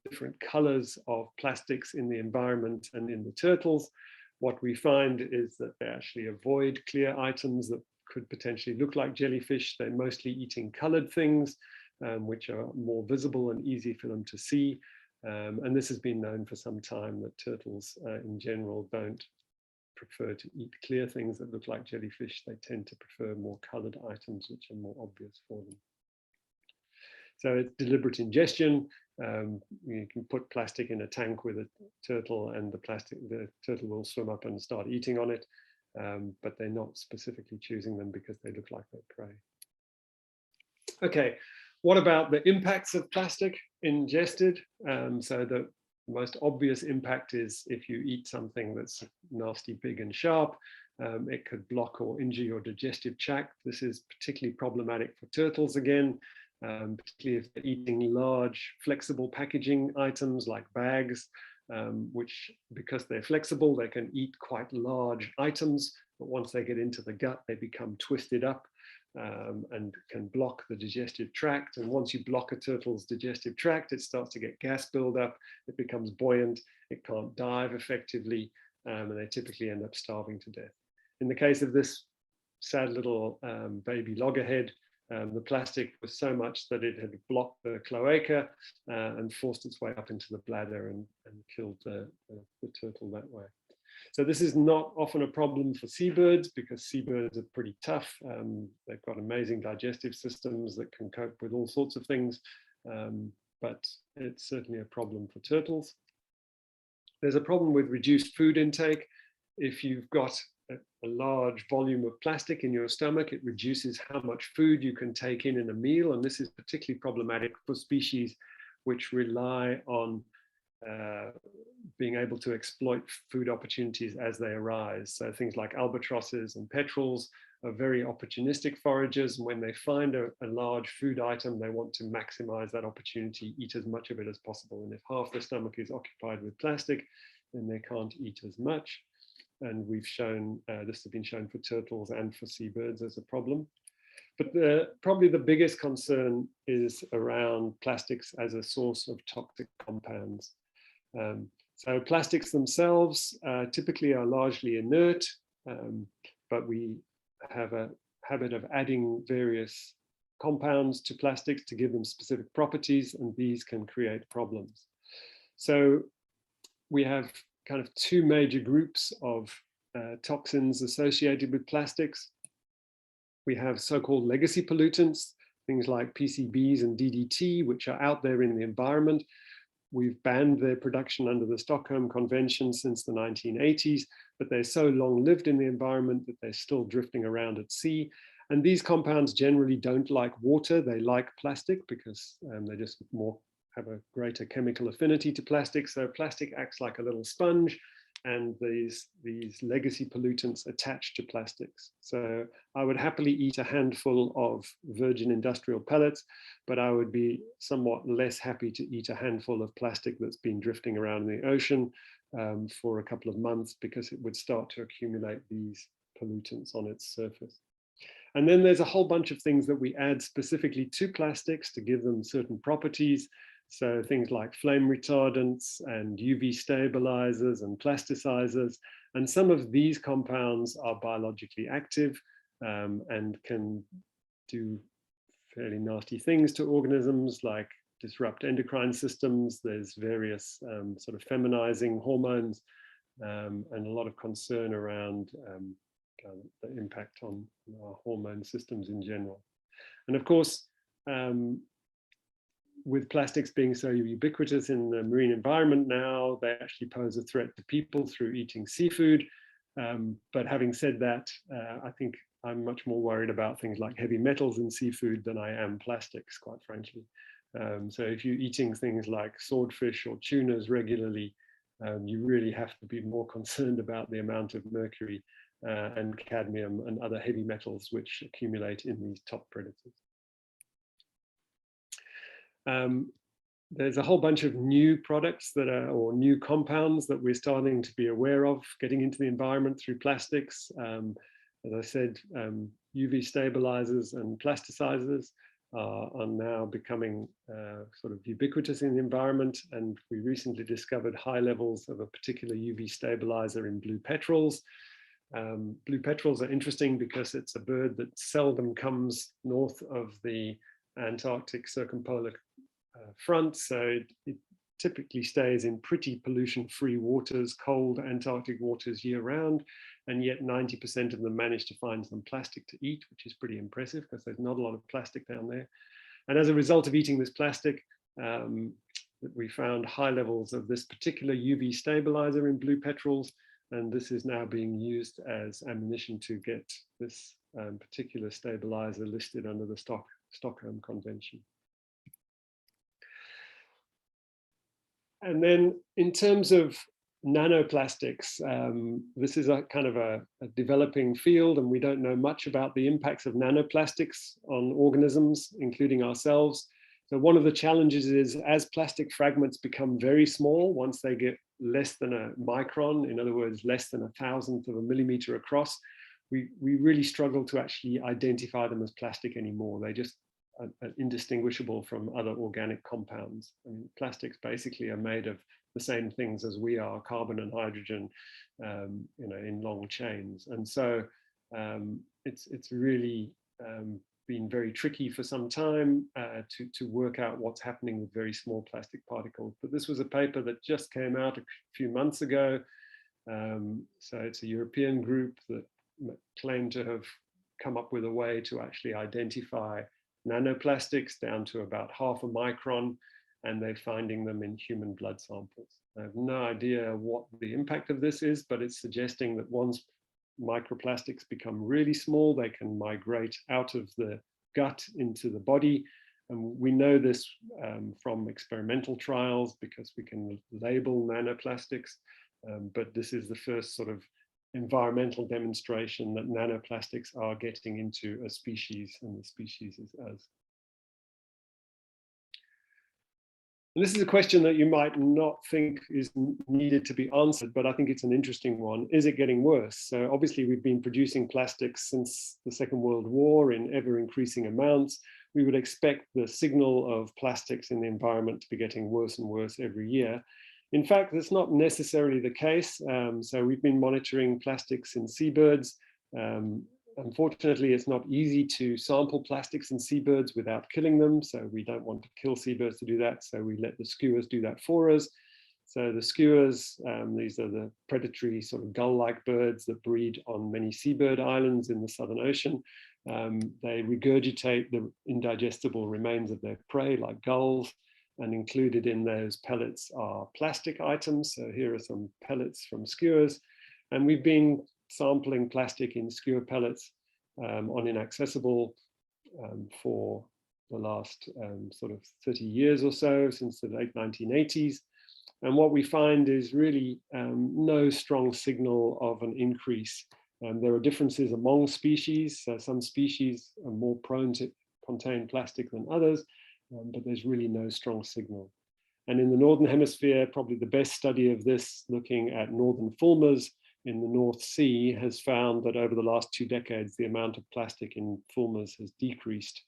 different colors of plastics in the environment and in the turtles, what we find is that they actually avoid clear items that could potentially look like jellyfish. They're mostly eating colored things, which are more visible and easy for them to see. And this has been known for some time, that turtles in general don't prefer to eat clear things that look like jellyfish. They tend to prefer more colored items, which are more obvious for them. So it's deliberate ingestion. You can put plastic in a tank with a turtle, and the turtle will swim up and start eating on it, but they're not specifically choosing them because they look like they're prey. Okay, what about the impacts of plastic ingested? So the most obvious impact is if you eat something that's nasty, big and sharp, it could block or injure your digestive tract. This is particularly problematic for turtles again, particularly if they're eating large flexible packaging items like bags, which, because they're flexible, they can eat quite large items, but once they get into the gut, they become twisted up and can block the digestive tract. And once you block a turtle's digestive tract, it starts to get gas buildup, it becomes buoyant, it can't dive effectively, and they typically end up starving to death. In the case of this sad little baby loggerhead, the plastic was so much that it had blocked the cloaca and forced its way up into the bladder and killed the turtle that way. So this is not often a problem for seabirds because seabirds are pretty tough. They've got amazing digestive systems that can cope with all sorts of things, but it's certainly a problem for turtles. There's a problem with reduced food intake. If you've got a large volume of plastic in your stomach, it reduces how much food you can take in a meal, and this is particularly problematic for species which rely on being able to exploit food opportunities as they arise. So things like albatrosses and petrels are very opportunistic foragers, and when they find a large food item, they want to maximize that opportunity, eat as much of it as possible. And if half the stomach is occupied with plastic, then they can't eat as much. And we've shown, this has been shown for turtles and for seabirds as a problem. But probably the biggest concern is around plastics as a source of toxic compounds. So plastics themselves typically are largely inert, but we have a habit of adding various compounds to plastics to give them specific properties, and these can create problems. So we have kind of two major groups of toxins associated with plastics. We have so-called legacy pollutants, things like PCBs and DDT, which are out there in the environment. We've banned their production under the Stockholm Convention since the 1980s, but they're so long-lived in the environment that they're still drifting around at sea. And these compounds generally don't like water, they like plastic because they just have a greater chemical affinity to plastic. So plastic acts like a little sponge, and these legacy pollutants attach to plastics. So I would happily eat a handful of virgin industrial pellets, but I would be somewhat less happy to eat a handful of plastic that's been drifting around in the ocean for a couple of months, because it would start to accumulate these pollutants on its surface. And then there's a whole bunch of things that we add specifically to plastics to give them certain properties. So things like flame retardants and UV stabilizers and plasticizers. And some of these compounds are biologically active and can do fairly nasty things to organisms, like disrupt endocrine systems. There's various sort of feminizing hormones and a lot of concern around the impact on our hormone systems in general. And of course, with plastics being so ubiquitous in the marine environment now, they actually pose a threat to people through eating seafood. But having said that, I think I'm much more worried about things like heavy metals in seafood than I am plastics, quite frankly. So if you're eating things like swordfish or tunas regularly, you really have to be more concerned about the amount of mercury and cadmium and other heavy metals which accumulate in these top predators. There's a whole bunch of new products that are, or new compounds that we're starting to be aware of getting into the environment through plastics. As I said, UV stabilizers and plasticizers are now becoming sort of ubiquitous in the environment. And we recently discovered high levels of a particular UV stabilizer in blue petrels. Blue petrels are interesting because it's a bird that seldom comes north of the Antarctic circumpolar front, so it typically stays in pretty pollution-free waters, cold Antarctic waters year-round, and yet 90% of them manage to find some plastic to eat, which is pretty impressive because there's not a lot of plastic down there. And as a result of eating this plastic, we found high levels of this particular UV stabilizer in blue petrels, and this is now being used as ammunition to get this particular stabilizer listed under the Stockholm Convention. And then in terms of nanoplastics, this is a kind of a developing field, and we don't know much about the impacts of nanoplastics on organisms, including ourselves. So one of the challenges is as plastic fragments become very small, once they get less than a micron, in other words, less than 1,000th of a millimeter across, we really struggle to actually identify them as plastic anymore. They just are indistinguishable from other organic compounds. I mean, plastics basically are made of the same things as we are, carbon and hydrogen, you know, in long chains. And so it's really been very tricky for some time to work out what's happening with very small plastic particles. But this was a paper that just came out a few months ago. So it's a European group that claimed to have come up with a way to actually identify nanoplastics down to about 0.5 micron, and they're finding them in human blood samples. I have no idea what the impact of this is, but it's suggesting that once microplastics become really small, they can migrate out of the gut into the body. And we know this from experimental trials because we can label nanoplastics, but this is the first sort of environmental demonstration that nanoplastics are getting into a species, and the species is us. And this is a question that you might not think is needed to be answered, but I think it's an interesting one. Is it getting worse? So obviously we've been producing plastics since the Second World War in ever increasing amounts. We would expect the signal of plastics in the environment to be getting worse and worse every year. In fact, that's not necessarily the case. So we've been monitoring plastics in seabirds. Unfortunately, it's not easy to sample plastics in seabirds without killing them. So we don't want to kill seabirds to do that. So we let the skuas do that for us. So the skuas, these are the predatory sort of gull-like birds that breed on many seabird islands in the Southern Ocean. They regurgitate the indigestible remains of their prey like gulls. And included in those pellets are plastic items. So here are some pellets from skuas. And we've been sampling plastic in skua pellets on Inaccessible for the last sort of 30 years or so, since the late 1980s. And what we find is really no strong signal of an increase. There are differences among species. So some species are more prone to contain plastic than others. But there's really no strong signal. And in the Northern Hemisphere, probably the best study of this, looking at northern fulmars in the North Sea, has found that over the last 2 decades, the amount of plastic in fulmars has decreased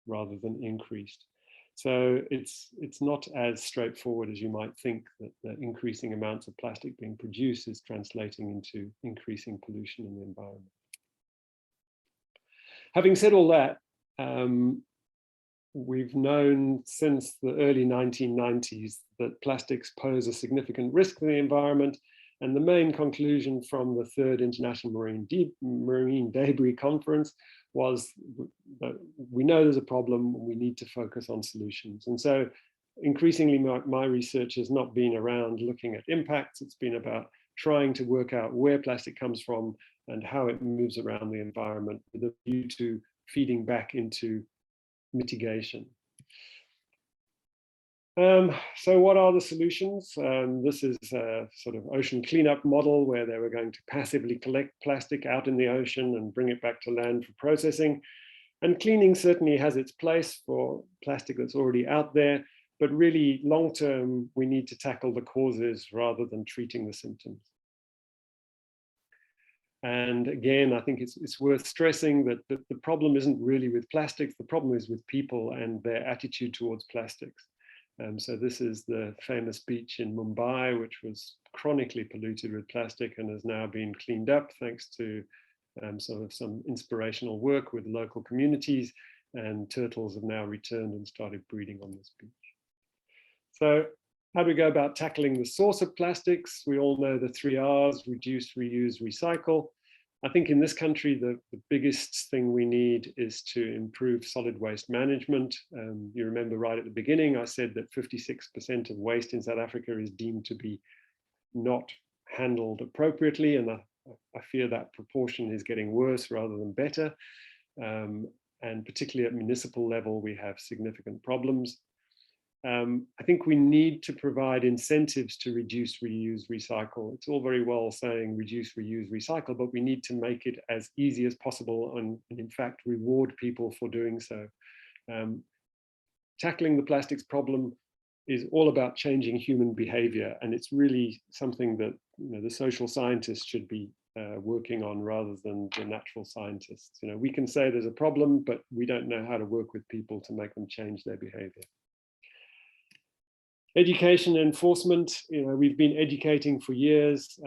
rather than increased. So it's not as straightforward as you might think, that the increasing amounts of plastic being produced is translating into increasing pollution in the environment. Having said all that, we've known since the early 1990s that plastics pose a significant risk to the environment. And the main conclusion from the third International Marine Debris Conference was that we know there's a problem, we need to focus on solutions. And so increasingly my research has not been around looking at impacts, it's been about trying to work out where plastic comes from and how it moves around the environment with a view to feeding back into mitigation. So what are the solutions? This is a sort of ocean cleanup model where they were going to passively collect plastic out in the ocean and bring it back to land for processing. And cleaning certainly has its place for plastic that's already out there, but really long term, we need to tackle the causes rather than treating the symptoms. And again, I think it's worth stressing that the problem isn't really with plastics, the problem is with people and their attitude towards plastics. So this is the famous beach in Mumbai, which was chronically polluted with plastic and has now been cleaned up thanks to sort of some inspirational work with local communities, and turtles have now returned and started breeding on this beach. So How do we go about tackling the source of plastics? We all know the 3 R's: reduce, reuse, recycle. I think in this country, the biggest thing we need is to improve solid waste management. You remember right at the beginning, I said that 56% of waste in South Africa is deemed to be not handled appropriately, and I fear that proportion is getting worse rather than better. And particularly at municipal level, we have significant problems. I think we need to provide incentives to reduce, reuse, recycle. It's all very well saying reduce, reuse, recycle, but we need to make it as easy as possible and in fact reward people for doing so. Tackling the plastics problem is all about changing human behavior, and it's really something that the social scientists should be working on rather than the natural scientists. We can say there's a problem, but we don't know how to work with people to make them change their behavior. Education and enforcement, we've been educating for years.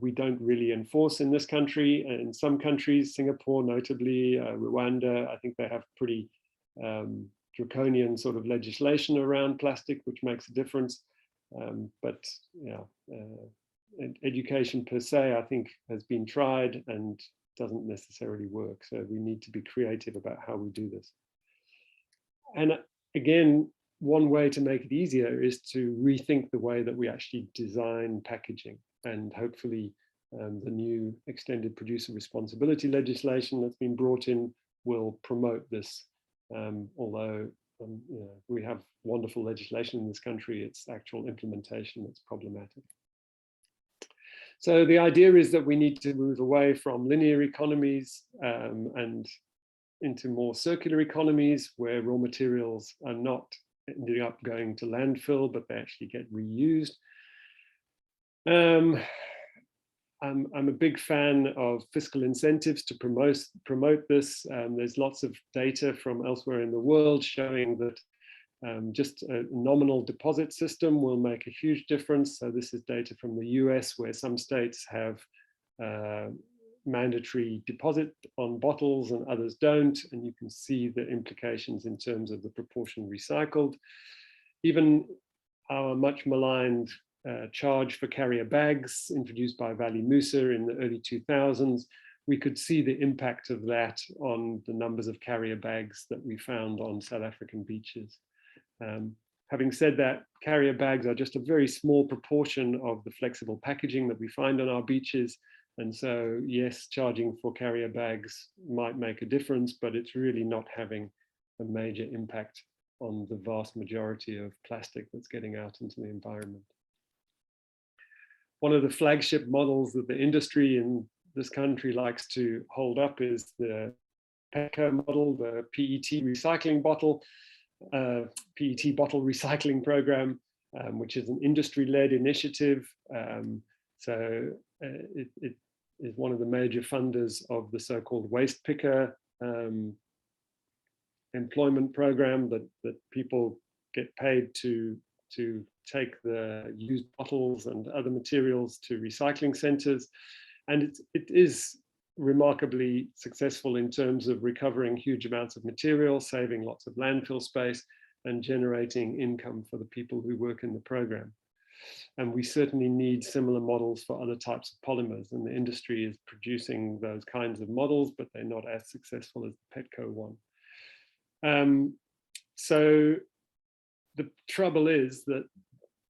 We don't really enforce in this country. In some countries, Singapore notably, Rwanda, I think they have pretty draconian sort of legislation around plastic, which makes a difference. But education per se, I think, has been tried and doesn't necessarily work. So we need to be creative about how we do this. And again, one way to make it easier is to rethink the way that we actually design packaging, and hopefully the new extended producer responsibility legislation that's been brought in will promote this. Although we have wonderful legislation in this country, it's actual implementation that's problematic. So the idea is that we need to move away from linear economies and into more circular economies where raw materials are not ending up going to landfill, but they actually get reused. I'm a big fan of fiscal incentives to promote this. There's lots of data from elsewhere in the world showing that just a nominal deposit system will make a huge difference. So this is data from the US, where some states have mandatory deposit on bottles and others don't, and you can see the implications in terms of the proportion recycled. Even our much maligned charge for carrier bags introduced by Vali Musa in the early 2000s, we could see the impact of that on the numbers of carrier bags that we found on South African beaches. Having said that, carrier bags are just a very small proportion of the flexible packaging that we find on our beaches. And so, yes, charging for carrier bags might make a difference, but it's really not having a major impact on the vast majority of plastic that's getting out into the environment. One of the flagship models that the industry in this country likes to hold up is the PETCO model, the PET recycling bottle, PET bottle recycling program, which is an industry-led initiative. So it is one of the major funders of the so-called waste picker employment program that people get paid to take the used bottles and other materials to recycling centers. And it is remarkably successful in terms of recovering huge amounts of material, saving lots of landfill space, and generating income for the people who work in the program. And we certainly need similar models for other types of polymers, and the industry is producing those kinds of models, but they're not as successful as the PETCO one. So the trouble is that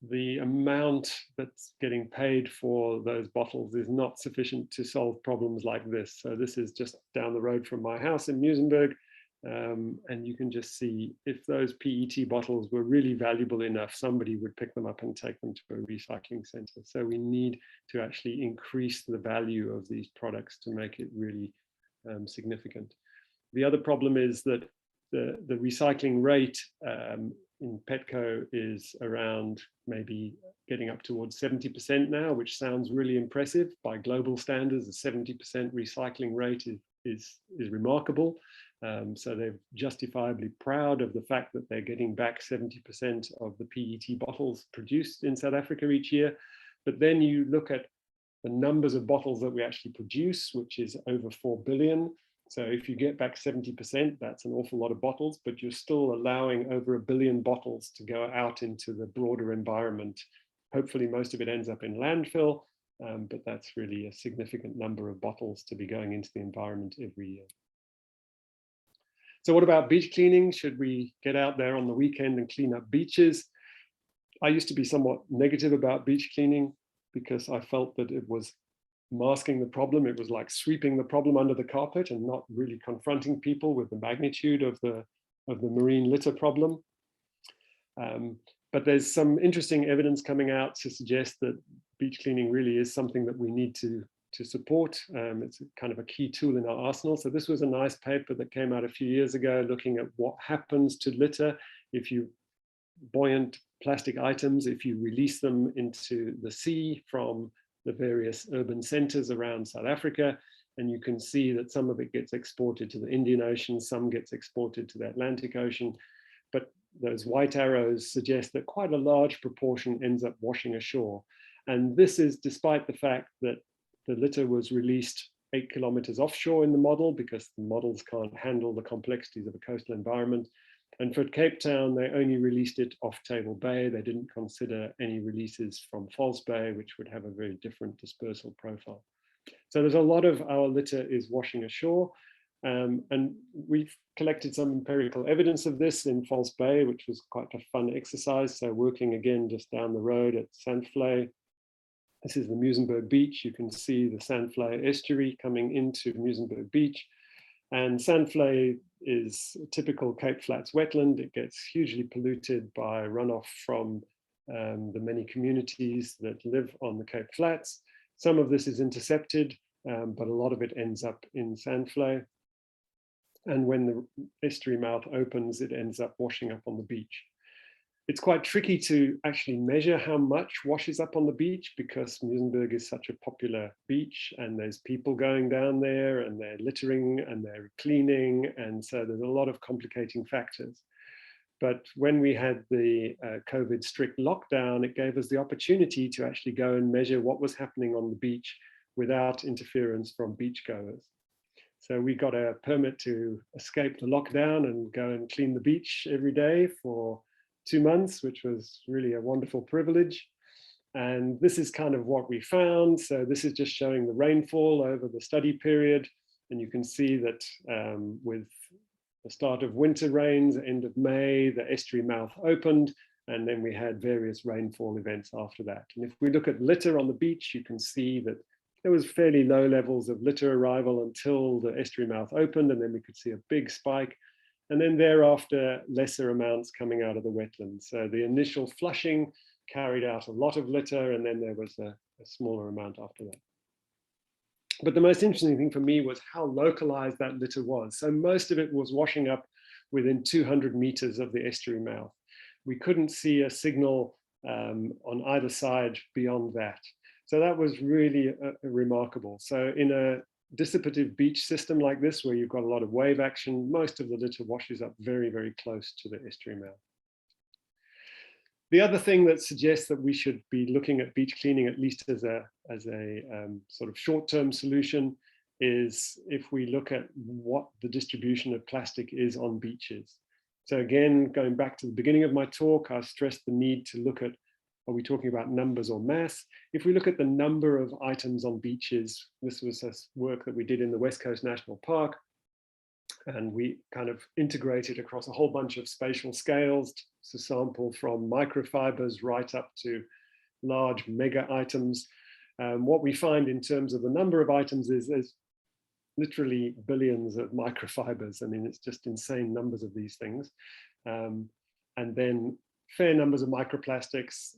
the amount that's getting paid for those bottles is not sufficient to solve problems like this. So this is just down the road from my house in Muizenberg. And you can just see if those PET bottles were really valuable enough, somebody would pick them up and take them to a recycling center. So we need to actually increase the value of these products to make it really significant. The other problem is that the recycling rate in PETCO is around maybe getting up towards 70% now, which sounds really impressive. By global standards, a 70% recycling rate is remarkable. So they're justifiably proud of the fact that they're getting back 70% of the PET bottles produced in South Africa each year. But then you look at the numbers of bottles that we actually produce, which is over 4 billion. So if you get back 70%, that's an awful lot of bottles, but you're still allowing over 1 billion bottles to go out into the broader environment. Hopefully most of it ends up in landfill, but that's really a significant number of bottles to be going into the environment every year. So what about beach cleaning? Should we get out there on the weekend and clean up beaches? I used to be somewhat negative about beach cleaning because I felt that it was masking the problem. It was like sweeping the problem under the carpet and not really confronting people with the magnitude of the marine litter problem. But there's some interesting evidence coming out to suggest that beach cleaning really is something that we need to support. It's kind of a key tool in our arsenal. So this was a nice paper that came out a few years ago looking at what happens to litter if you buoyant plastic items, if you release them into the sea from the various urban centers around South Africa. And you can see that some of it gets exported to the Indian Ocean, some gets exported to the Atlantic Ocean. But those white arrows suggest that quite a large proportion ends up washing ashore. And this is despite the fact that the litter was released 8 kilometers offshore in the model, because the models can't handle the complexities of a coastal environment. And for Cape Town, they only released it off Table Bay. They didn't consider any releases from False Bay, which would have a very different dispersal profile. So there's a lot of our litter is washing ashore. And we've collected some empirical evidence of this in False Bay, which was quite a fun exercise. So working again just down the road at Sandflay. This is the Muizenberg Beach. You can see the Sandflay estuary coming into Muizenberg Beach. And Sandflay is a typical Cape Flats wetland. It gets hugely polluted by runoff from the many communities that live on the Cape Flats. Some of this is intercepted, but a lot of it ends up in Sandflay. And when the estuary mouth opens, it ends up washing up on the beach. It's quite tricky to actually measure how much washes up on the beach because Muizenberg is such a popular beach and there's people going down there and they're littering and they're cleaning. And so there's a lot of complicating factors. But when we had the COVID strict lockdown, it gave us the opportunity to actually go and measure what was happening on the beach without interference from beachgoers. So we got a permit to escape the lockdown and go and clean the beach every day for 2 months, which was really a wonderful privilege. And this is kind of what we found. So this is just showing the rainfall over the study period. And you can see that with the start of winter rains, end of May, the estuary mouth opened, and then we had various rainfall events after that. And if we look at litter on the beach, you can see that there was fairly low levels of litter arrival until the estuary mouth opened, and then we could see a big spike. And then thereafter, lesser amounts coming out of the wetlands. So the initial flushing carried out a lot of litter, and then there was a smaller amount after that. But the most interesting thing for me was how localized that litter was. So most of it was washing up within 200 meters of the estuary mouth. We couldn't see a signal on either side beyond that. So that was really remarkable. So in a dissipative beach system like this, where you've got a lot of wave action, most of the litter washes up very, very close to the estuary mouth. The other thing that suggests that we should be looking at beach cleaning, at least as a sort of short-term solution, is if we look at what the distribution of plastic is on beaches. So again, going back to the beginning of my talk, I stressed the need to look at, are we talking about numbers or mass? If we look at the number of items on beaches, this was work that we did in the West Coast National Park, and we kind of integrated across a whole bunch of spatial scales to sample from microfibers right up to large mega items. What we find in terms of the number of items is there's literally billions of microfibers. I mean, it's just insane numbers of these things. And then fair numbers of microplastics,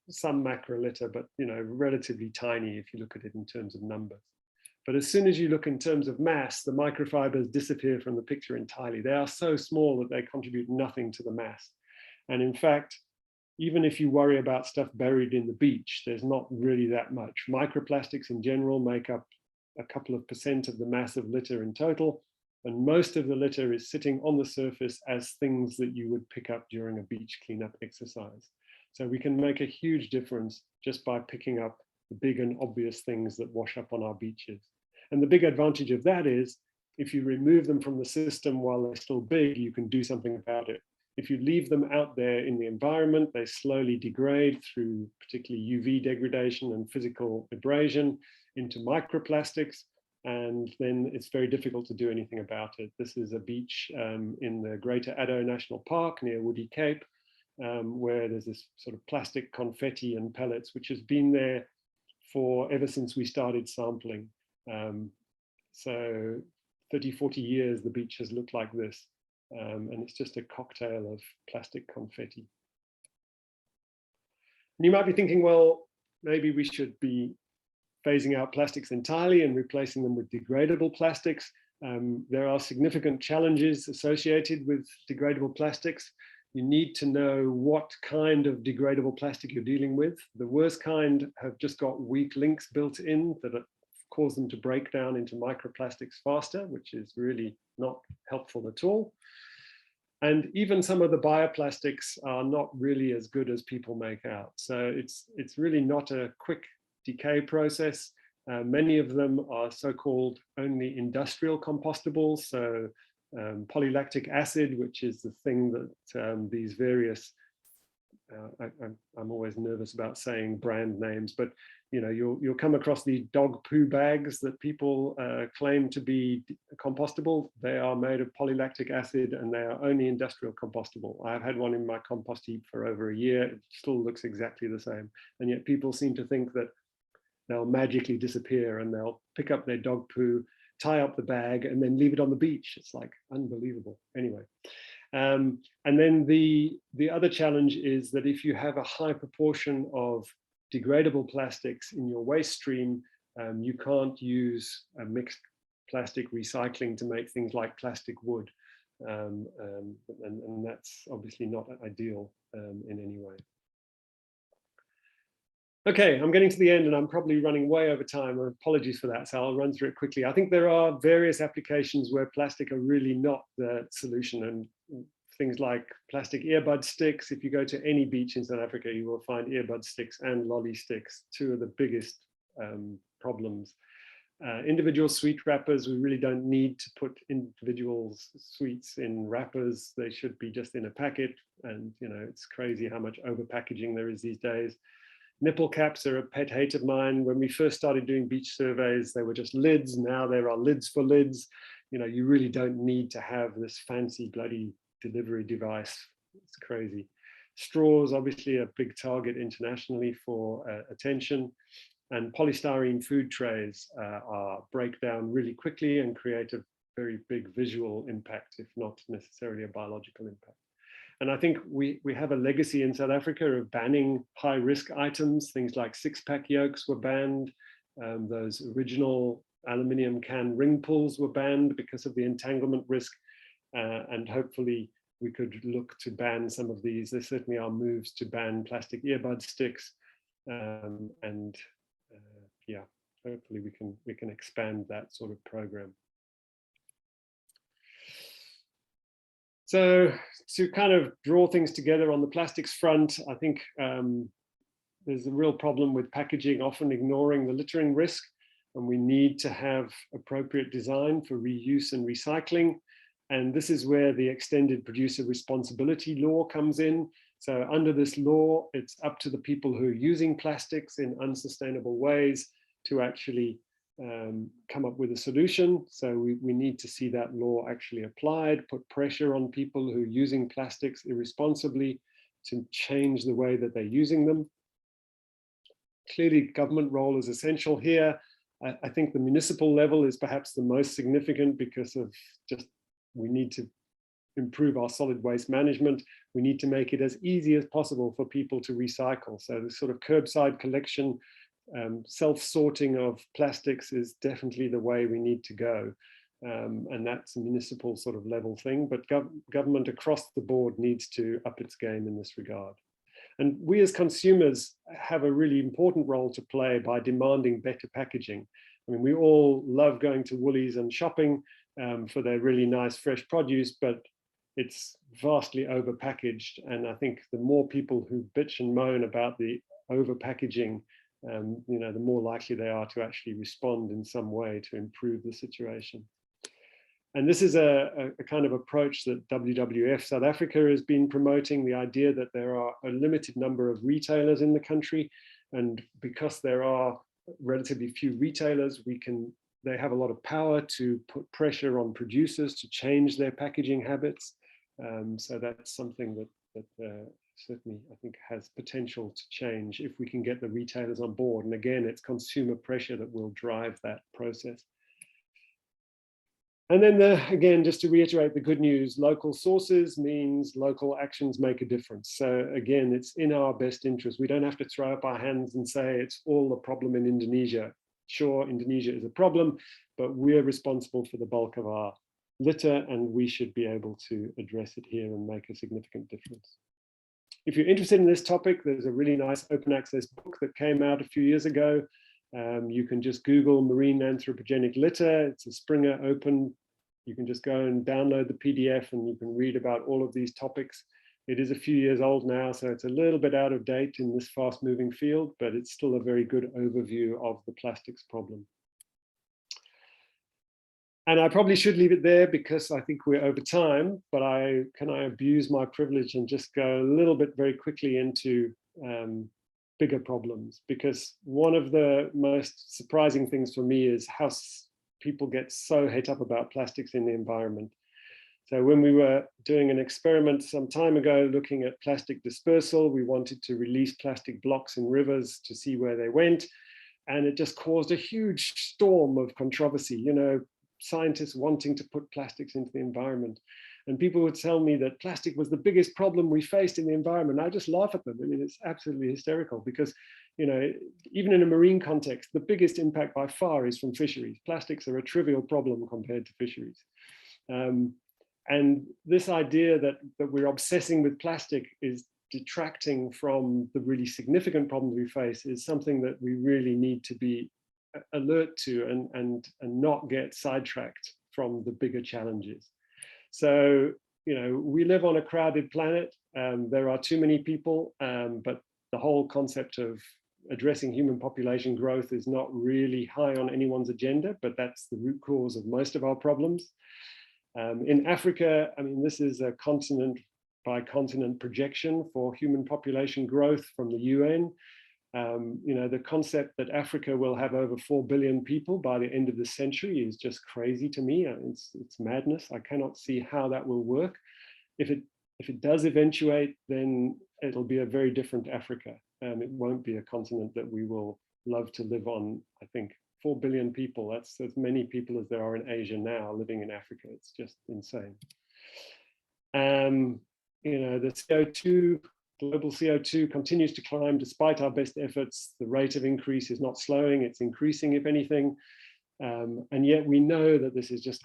some macro litter, but relatively tiny if you look at it in terms of numbers. But as soon as you look in terms of mass, the microfibers disappear from the picture entirely. They are so small that they contribute nothing to the mass. And in fact, even if you worry about stuff buried in the beach, there's not really that much. Microplastics in general make up a couple of % of the mass of litter in total. And most of the litter is sitting on the surface as things that you would pick up during a beach cleanup exercise. So we can make a huge difference just by picking up the big and obvious things that wash up on our beaches. And the big advantage of that is if you remove them from the system while they're still big, you can do something about it. If you leave them out there in the environment, they slowly degrade through particularly UV degradation and physical abrasion into microplastics, and then it's very difficult to do anything about it. This is a beach in the Greater Addo National Park near Woody Cape, where there's this sort of plastic confetti and pellets, which has been there for ever since we started sampling. So 30, 40 years, the beach has looked like this. And it's just a cocktail of plastic confetti. And you might be thinking, well, maybe we should be phasing out plastics entirely and replacing them with degradable plastics. There are significant challenges associated with degradable plastics. You need to know what kind of degradable plastic you're dealing with. The worst kind have just got weak links built in that cause them to break down into microplastics faster, which is really not helpful at all. And even some of the bioplastics are not really as good as people make out. So it's really not a quick decay process. Many of them are so-called only industrial compostables. So polylactic acid, which is the thing that these various, I'm always nervous about saying brand names, but you know, you'll come across these dog poo bags that people claim to be compostable. They are made of polylactic acid and they are only industrial compostable. I've had one in my compost heap for over a year. It still looks exactly the same. And yet people seem to think that they'll magically disappear and they'll pick up their dog poo, tie up the bag and then leave it on the beach. It's like unbelievable. Anyway. And then the other challenge is that if you have a high proportion of degradable plastics in your waste stream, you can't use a mixed plastic recycling to make things like plastic wood. And that's obviously not ideal in any way. Okay, I'm getting to the end and I'm probably running way over time. Apologies for that, so I'll run through it quickly. I think there are various applications where plastic are really not the solution, and things like plastic earbud sticks. If you go to any beach in South Africa, you will find earbud sticks and lolly sticks, two of the biggest problems. Individual sweet wrappers, we really don't need to put individual sweets in wrappers. They should be just in a packet. And you know, it's crazy how much over packaging there is these days. Nipple caps are a pet hate of mine. When we first started doing beach surveys, they were just lids. Now there are lids for lids. You know, you really don't need to have this fancy bloody delivery device. It's crazy. Straws, obviously a big target internationally for attention. And polystyrene food trays break down really quickly and create a very big visual impact, if not necessarily a biological impact. And I think we have a legacy in South Africa of banning high risk items. Things like 6-pack yolks were banned. Those original aluminium can ring pulls were banned because of the entanglement risk. And hopefully we could look to ban some of these. There certainly are moves to ban plastic earbud sticks. Yeah, hopefully we can expand that sort of program. So to kind of draw things together on the plastics front, I think there's a real problem with packaging, often ignoring the littering risk, and we need to have appropriate design for reuse and recycling. And this is where the extended producer responsibility law comes in. So under this law, it's up to the people who are using plastics in unsustainable ways to actually come up with a solution. So we need to see that law actually applied, put pressure on people who are using plastics irresponsibly to change the way that they're using them. Clearly, government role is essential here. I think the municipal level is perhaps the most significant because of just, we need to improve our solid waste management. We need to make it as easy as possible for people to recycle. So the sort of curbside collection, self-sorting of plastics is definitely the way we need to go. And that's a municipal sort of level thing, but government across the board needs to up its game in this regard. And we as consumers have a really important role to play by demanding better packaging. I mean, we all love going to Woolies and shopping for their really nice fresh produce, but it's vastly over packaged. And I think the more people who bitch and moan about the over packaging, the more likely they are to actually respond in some way to improve the situation. And this is a kind of approach that WWF South Africa has been promoting, the idea that there are a limited number of retailers in the country. And because there are relatively few retailers, they have a lot of power to put pressure on producers to change their packaging habits. So that's something that certainly I think has potential to change if we can get the retailers on board. And again, it's consumer pressure that will drive that process. And then again, just to reiterate the good news, local sources means local actions make a difference. So again, it's in our best interest. We don't have to throw up our hands and say it's all a problem in Indonesia. Sure, Indonesia is a problem, but we're responsible for the bulk of our litter, and we should be able to address it here and make a significant difference. If you're interested in this topic, there's a really nice open access book that came out a few years ago. You can just Google marine anthropogenic litter. It's a Springer open. You can just go and download the PDF and you can read about all of these topics. It is a few years old now, so it's a little bit out of date in this fast moving field, but it's still a very good overview of the plastics problem. And I probably should leave it there because I think we're over time, but can I abuse my privilege and just go a little bit very quickly into bigger problems? Because one of the most surprising things for me is how people get so het up about plastics in the environment. So when we were doing an experiment some time ago looking at plastic dispersal, we wanted to release plastic blocks in rivers to see where they went. And it just caused a huge storm of controversy, you know, scientists wanting to put plastics into the environment. And people would tell me that plastic was the biggest problem we faced in the environment. I just laugh at them. I mean, it's absolutely hysterical because, you know, even in a marine context, the biggest impact by far is from fisheries. Plastics are a trivial problem compared to fisheries. And this idea that we're obsessing with plastic is detracting from the really significant problems we face is something that we really need to be alert to and not get sidetracked from the bigger challenges. So, you know, we live on a crowded planet. There are too many people, but the whole concept of addressing human population growth is not really high on anyone's agenda, but that's the root cause of most of our problems. In Africa, I mean, this is a continent by continent projection for human population growth from the UN. You know, the concept that Africa will have over 4 billion people by the end of the century is just crazy to me. It's madness. I cannot see how that will work. If it does eventuate, then it'll be a very different Africa. It won't be a continent that we will love to live on. I think 4 billion people, that's as many people as there are in Asia now living in Africa. It's just insane. You know, the global CO2 continues to climb despite our best efforts. The rate of increase is not slowing, it's increasing if anything. And yet we know that this is just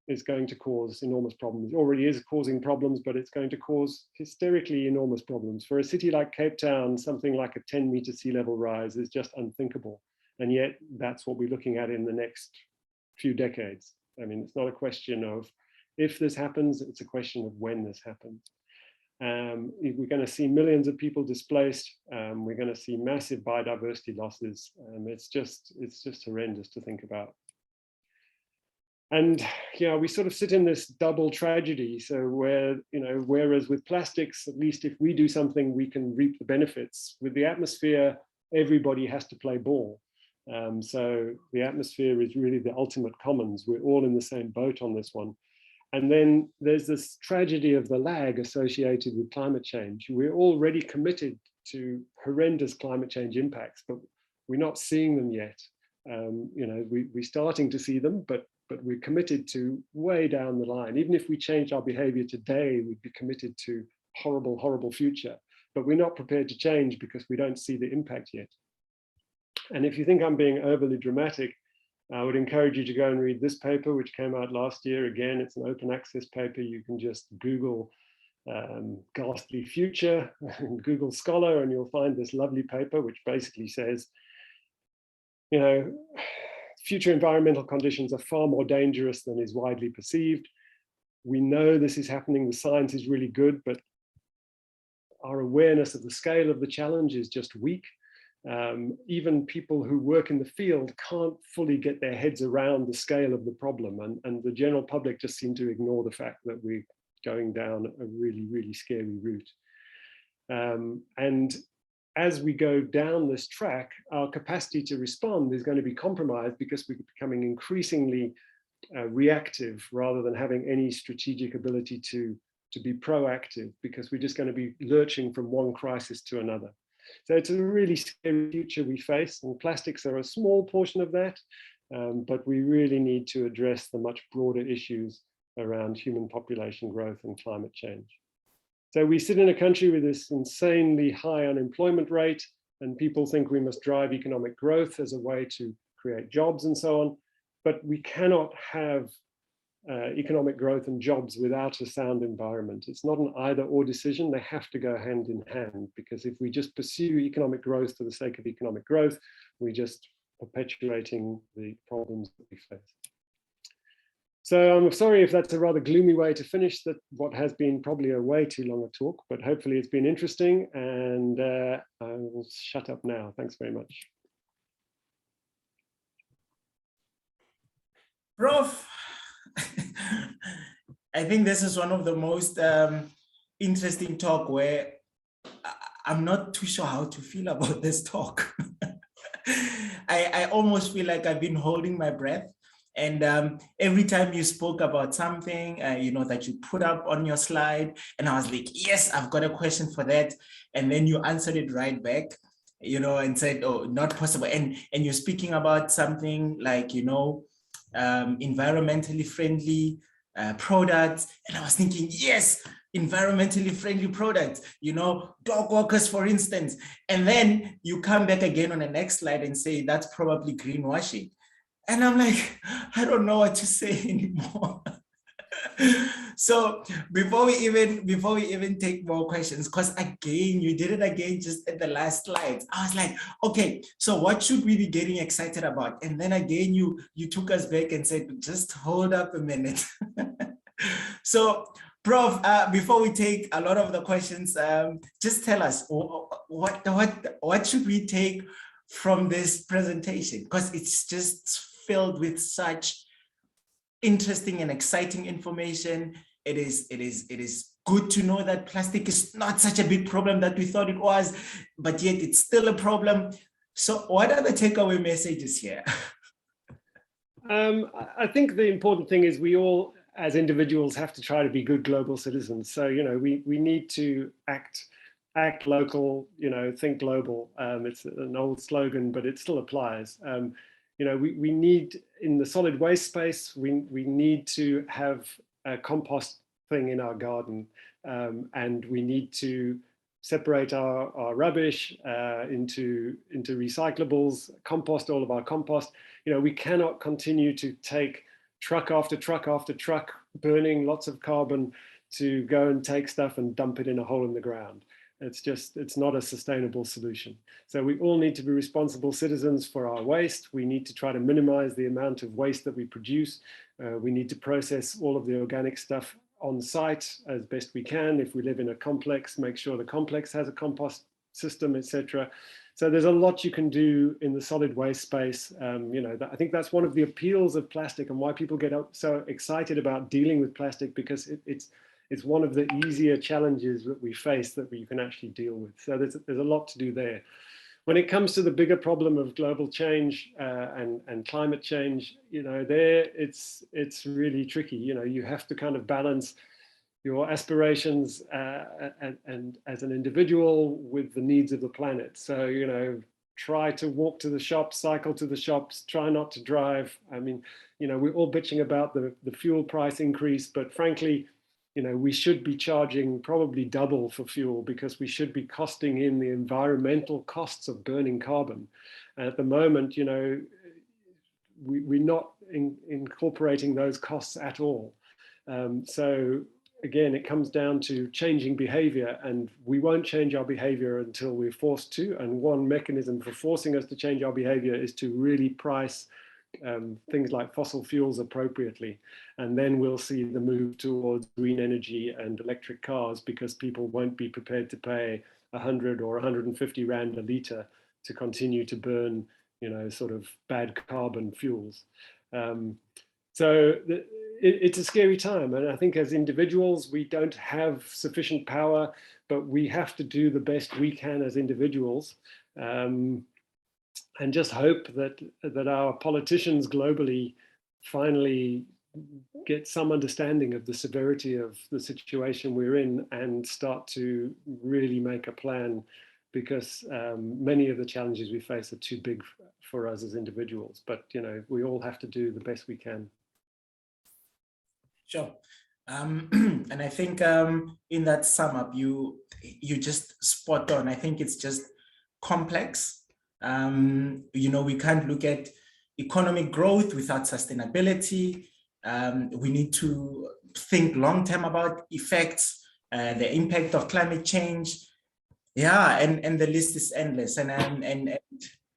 is going to cause enormous problems. It already is causing problems, but it's going to cause hysterically enormous problems. For a city like Cape Town, something like a 10-meter sea level rise is just unthinkable. And yet that's what we're looking at in the next few decades. I mean, it's not a question of if this happens, it's a question of when this happens. We're going to see millions of people displaced. We're going to see massive biodiversity losses. It's just horrendous to think about. And yeah, we sort of sit in this double tragedy. So whereas with plastics, at least if we do something, we can reap the benefits. With the atmosphere, everybody has to play ball. So the atmosphere is really the ultimate commons. We're all in the same boat on this one. And then there's this tragedy of the lag associated with climate change. We're already committed to horrendous climate change impacts, but we're not seeing them yet. You know, we're starting to see them, but we're committed to way down the line. Even if we changed our behavior today, we'd be committed to horrible, horrible future. But we're not prepared to change because we don't see the impact yet. And if you think I'm being overly dramatic, I would encourage you to go and read this paper, which came out last year. Again, it's an open access paper. You can just Google ghastly future, Google Scholar, and you'll find this lovely paper, which basically says, you know, future environmental conditions are far more dangerous than is widely perceived. We know this is happening. The science is really good, but our awareness of the scale of the challenge is just weak. Even people who work in the field can't fully get their heads around the scale of the problem, and the general public just seem to ignore the fact that we're going down a really, really scary route. And as we go down this track, our capacity to respond is going to be compromised because we're becoming increasingly reactive rather than having any strategic ability to be proactive, because we're just going to be lurching from one crisis to another. So it's a really scary future we face, and plastics are a small portion of that, but we really need to address the much broader issues around human population growth and climate change. So we sit in a country with this insanely high unemployment rate, and people think we must drive economic growth as a way to create jobs and so on, but we cannot have economic growth and jobs without a sound environment. It's not an either or decision. They have to go hand in hand, because if we just pursue economic growth for the sake of economic growth, we're just perpetuating the problems that we face. So I'm sorry if that's a rather gloomy way to finish what has been probably a way too long a talk, but hopefully it's been interesting, and I will shut up now. Thanks very much. Prof, I think this is one of the most interesting talk where I'm not too sure how to feel about this talk. I almost feel like I've been holding my breath. And every time you spoke about something, that you put up on your slide, and I was like, yes, I've got a question for that. And then you answered it right back, and said, oh, not possible. And you're speaking about something like, environmentally friendly products. And I was thinking, yes, environmentally friendly products, dog walkers, for instance. And then you come back again on the next slide and say, that's probably greenwashing. And I'm like, I don't know what to say anymore. So before we even take more questions, because again, you did it again just at the last slide. I was like, okay, so what should we be getting excited about? And then again, you took us back and said, just hold up a minute. So Prof, before we take a lot of the questions, just tell us what should we take from this presentation? Because it's just filled with such interesting and exciting information. It is good to know that plastic is not such a big problem that we thought it was, but yet it's still a problem. So what are the takeaway messages here? I think the important thing is we all, as individuals, have to try to be good global citizens. So, we need to act local, think global. It's an old slogan, but it still applies. We need, in the solid waste space, we need to have a compost thing in our garden, and we need to separate our rubbish into recyclables, compost all of our compost. We cannot continue to take truck after truck after truck, burning lots of carbon to go and take stuff and dump it in a hole in the ground. It's not a sustainable solution. So we all need to be responsible citizens for our waste. We need to try to minimize the amount of waste that we produce. We need to process all of the organic stuff on site as best we can. If we live in a complex, make sure the complex has a compost system, etc. So there's a lot you can do in the solid waste space. I think that's one of the appeals of plastic and why people get so excited about dealing with plastic, because it's one of the easier challenges that we face that we can actually deal with. So there's a lot to do there. When it comes to the bigger problem of global change and climate change, there it's really tricky. You have to kind of balance your aspirations and as an individual with the needs of the planet. So, try to walk to the shops, cycle to the shops, try not to drive. I mean, we're all bitching about the fuel price increase, but frankly, we should be charging probably double for fuel, because we should be costing in the environmental costs of burning carbon. At the moment, we're not incorporating those costs at all. So again, it comes down to changing behavior, and we won't change our behavior until we're forced to. And one mechanism for forcing us to change our behavior is to really price things like fossil fuels appropriately. And then we'll see the move towards green energy and electric cars, because people won't be prepared to pay 100 or 150 Rand a litre to continue to burn, sort of bad carbon fuels. So it's a scary time, and I think as individuals we don't have sufficient power, but we have to do the best we can as individuals, and just hope that our politicians globally finally get some understanding of the severity of the situation we're in and start to really make a plan, because many of the challenges we face are too big for us as individuals. But we all have to do the best we can. Sure. And I think in that sum up, you just spot on. I think it's just complex. We can't look at economic growth without sustainability. We need to think long term about effects, the impact of climate change. Yeah, and the list is endless. And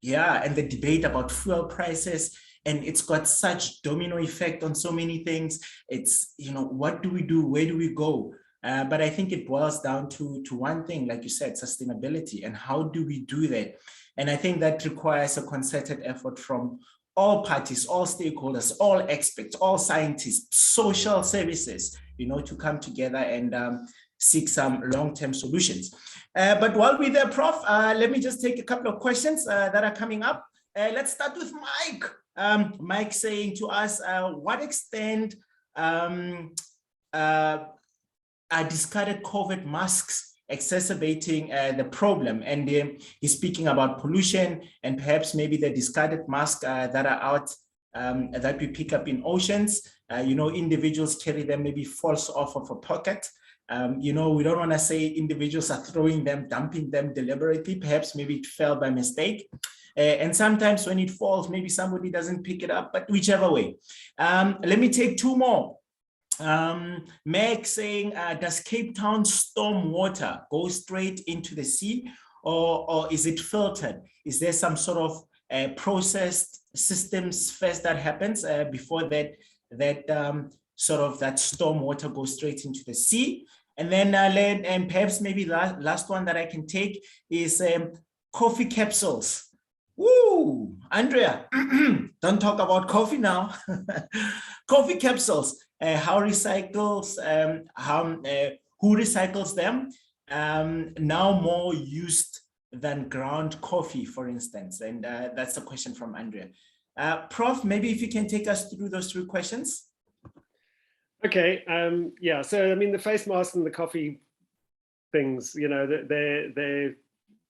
the debate about fuel prices. And it's got such domino effect on so many things. It's, what do we do? Where do we go? But I think it boils down to one thing, like you said, sustainability. And how do we do that? And I think that requires a concerted effort from all parties, all stakeholders, all experts, all scientists, social services, to come together and seek some long-term solutions. But while we're there, Prof, let me just take a couple of questions that are coming up. Let's start with Mike. Mike saying to us, what extent are discarded COVID masks exacerbating the problem? And he's speaking about pollution and perhaps maybe the discarded masks that are out that we pick up in oceans. Individuals carry them, maybe falls off of a pocket. We don't want to say individuals are throwing them, dumping them deliberately. Perhaps maybe it fell by mistake. And sometimes when it falls, maybe somebody doesn't pick it up, but whichever way. Let me take two more. Meg saying, does Cape Town storm water go straight into the sea, or is it filtered? Is there some sort of processed systems first that happens before that storm water goes straight into the sea? And then and perhaps maybe last one that I can take is coffee capsules. Woo, Andrea, don't talk about coffee now. Coffee capsules, who recycles them? Now more used than ground coffee, for instance. And that's a question from Andrea. Prof, maybe if you can take us through those three questions. Okay, yeah, so I mean, the face masks and the coffee things, they're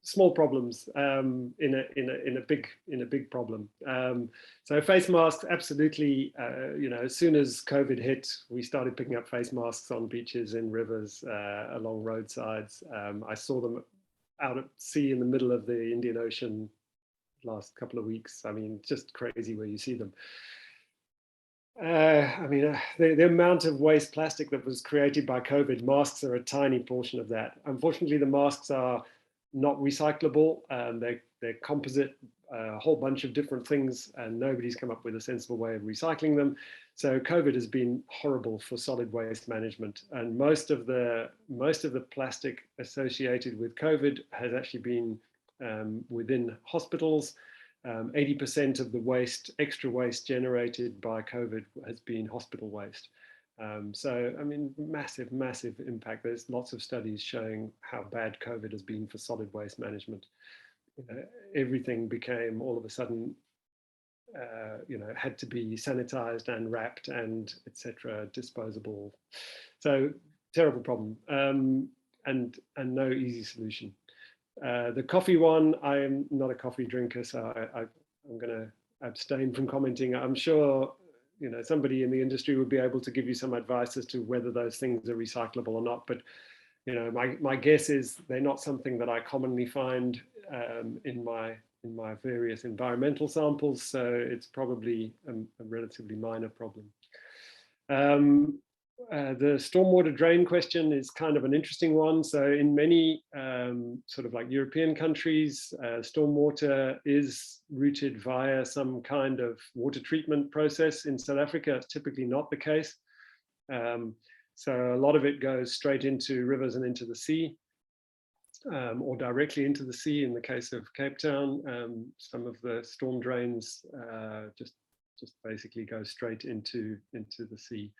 small problems in a big problem. So face masks, absolutely. As soon as COVID hit, we started picking up face masks on beaches, in rivers, along roadsides. I saw them out at sea in the middle of the Indian Ocean last couple of weeks. I mean, just crazy where you see them. The amount of waste plastic that was created by COVID, masks are a tiny portion of that. Unfortunately, the masks are not recyclable. They're composite, a whole bunch of different things, and nobody's come up with a sensible way of recycling them. So COVID has been horrible for solid waste management, and most of the plastic associated with COVID has actually been within hospitals. 80% of the extra waste generated by COVID has been hospital waste. So, I mean, massive impact. There's lots of studies showing how bad COVID has been for solid waste management. Everything became all of a sudden, had to be sanitized and wrapped and etc. disposable. So terrible problem, and no easy solution. The coffee one, I'm not a coffee drinker, so I'm going to abstain from commenting. I'm sure somebody in the industry would be able to give you some advice as to whether those things are recyclable or not. But my guess is they're not something that I commonly find in my various environmental samples. So it's probably a relatively minor problem. The stormwater drain question is kind of an interesting one. So in many sort of like European countries, stormwater is routed via some kind of water treatment process. In South Africa, it's typically not the case. So a lot of it goes straight into rivers and into the sea. or directly into the sea. In the case of Cape Town, some of the storm drains just basically go straight into the sea.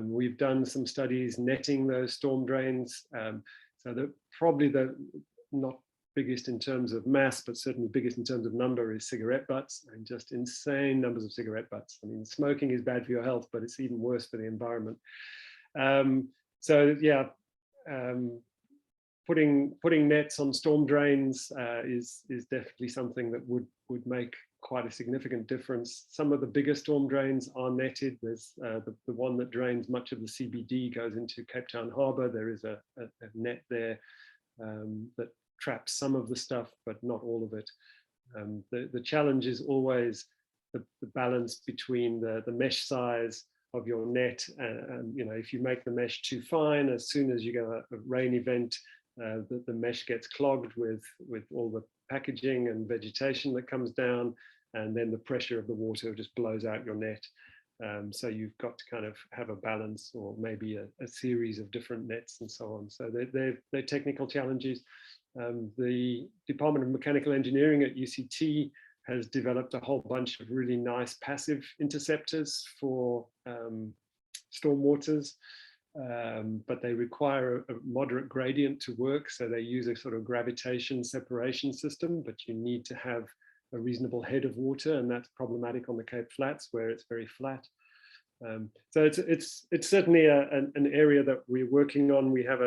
We've done some studies netting those storm drains. So probably the not biggest in terms of mass, but certainly biggest in terms of number is cigarette butts, and just insane numbers of cigarette butts. I mean, smoking is bad for your health, but it's even worse for the environment. So yeah, putting nets on storm drains is definitely something that would make quite a significant difference. Some of the bigger storm drains are netted. There's the one that drains much of the CBD goes into Cape Town Harbour. There is a net there that traps some of the stuff, but not all of it. The challenge is always the balance between the mesh size of your net. You know, if you make the mesh too fine, as soon as you get a rain event, the mesh gets clogged with all the packaging and vegetation that comes down, and then the pressure of the water just blows out your net. So you've got to kind of have a balance, or maybe a series of different nets and so on. So they're technical challenges. The Department of Mechanical Engineering at UCT has developed a whole bunch of really nice passive interceptors for storm waters. But they require a moderate gradient to work. So they use a sort of gravitation separation system, but you need to have a reasonable head of water, and that's problematic on the Cape Flats where it's very flat. So it's certainly an area that we're working on. We have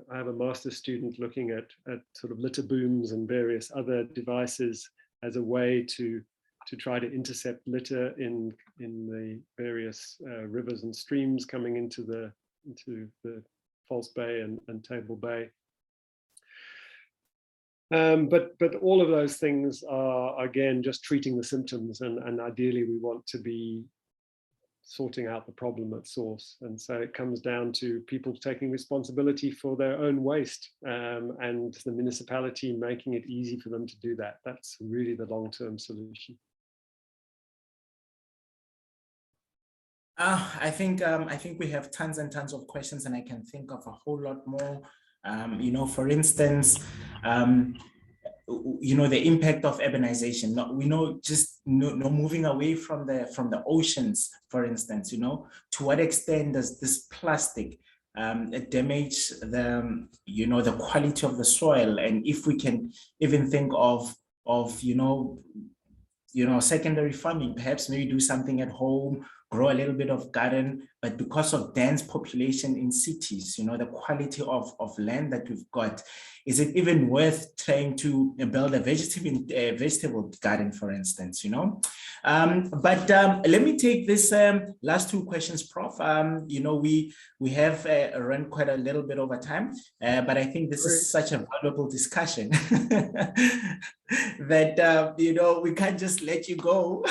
I have a master's student looking at sort of litter booms and various other devices as a way to try to intercept litter in the various rivers and streams coming into the False Bay and Table Bay. But all of those things are, again, just treating the symptoms, and ideally we want to be sorting out the problem at source. And so it comes down to people taking responsibility for their own waste, and the municipality making it easy for them to do that. That's really the long-term solution. I think we have tons and tons of questions, and I can think of a whole lot more. You know, for instance, you know, the impact of urbanization. We know just moving away from the oceans, for instance. You know, to what extent does this plastic damage the quality of the soil? And if we can even think of secondary farming, perhaps maybe do something at home, grow a little bit of garden, but because of dense population in cities, you know, the quality of land that we've got, is it even worth trying to build a vegetable garden, for instance, you know? But let me take this last two questions, Prof. You know, we have run quite a little bit over time, but I think this is such a valuable discussion that, you know, we can't just let you go.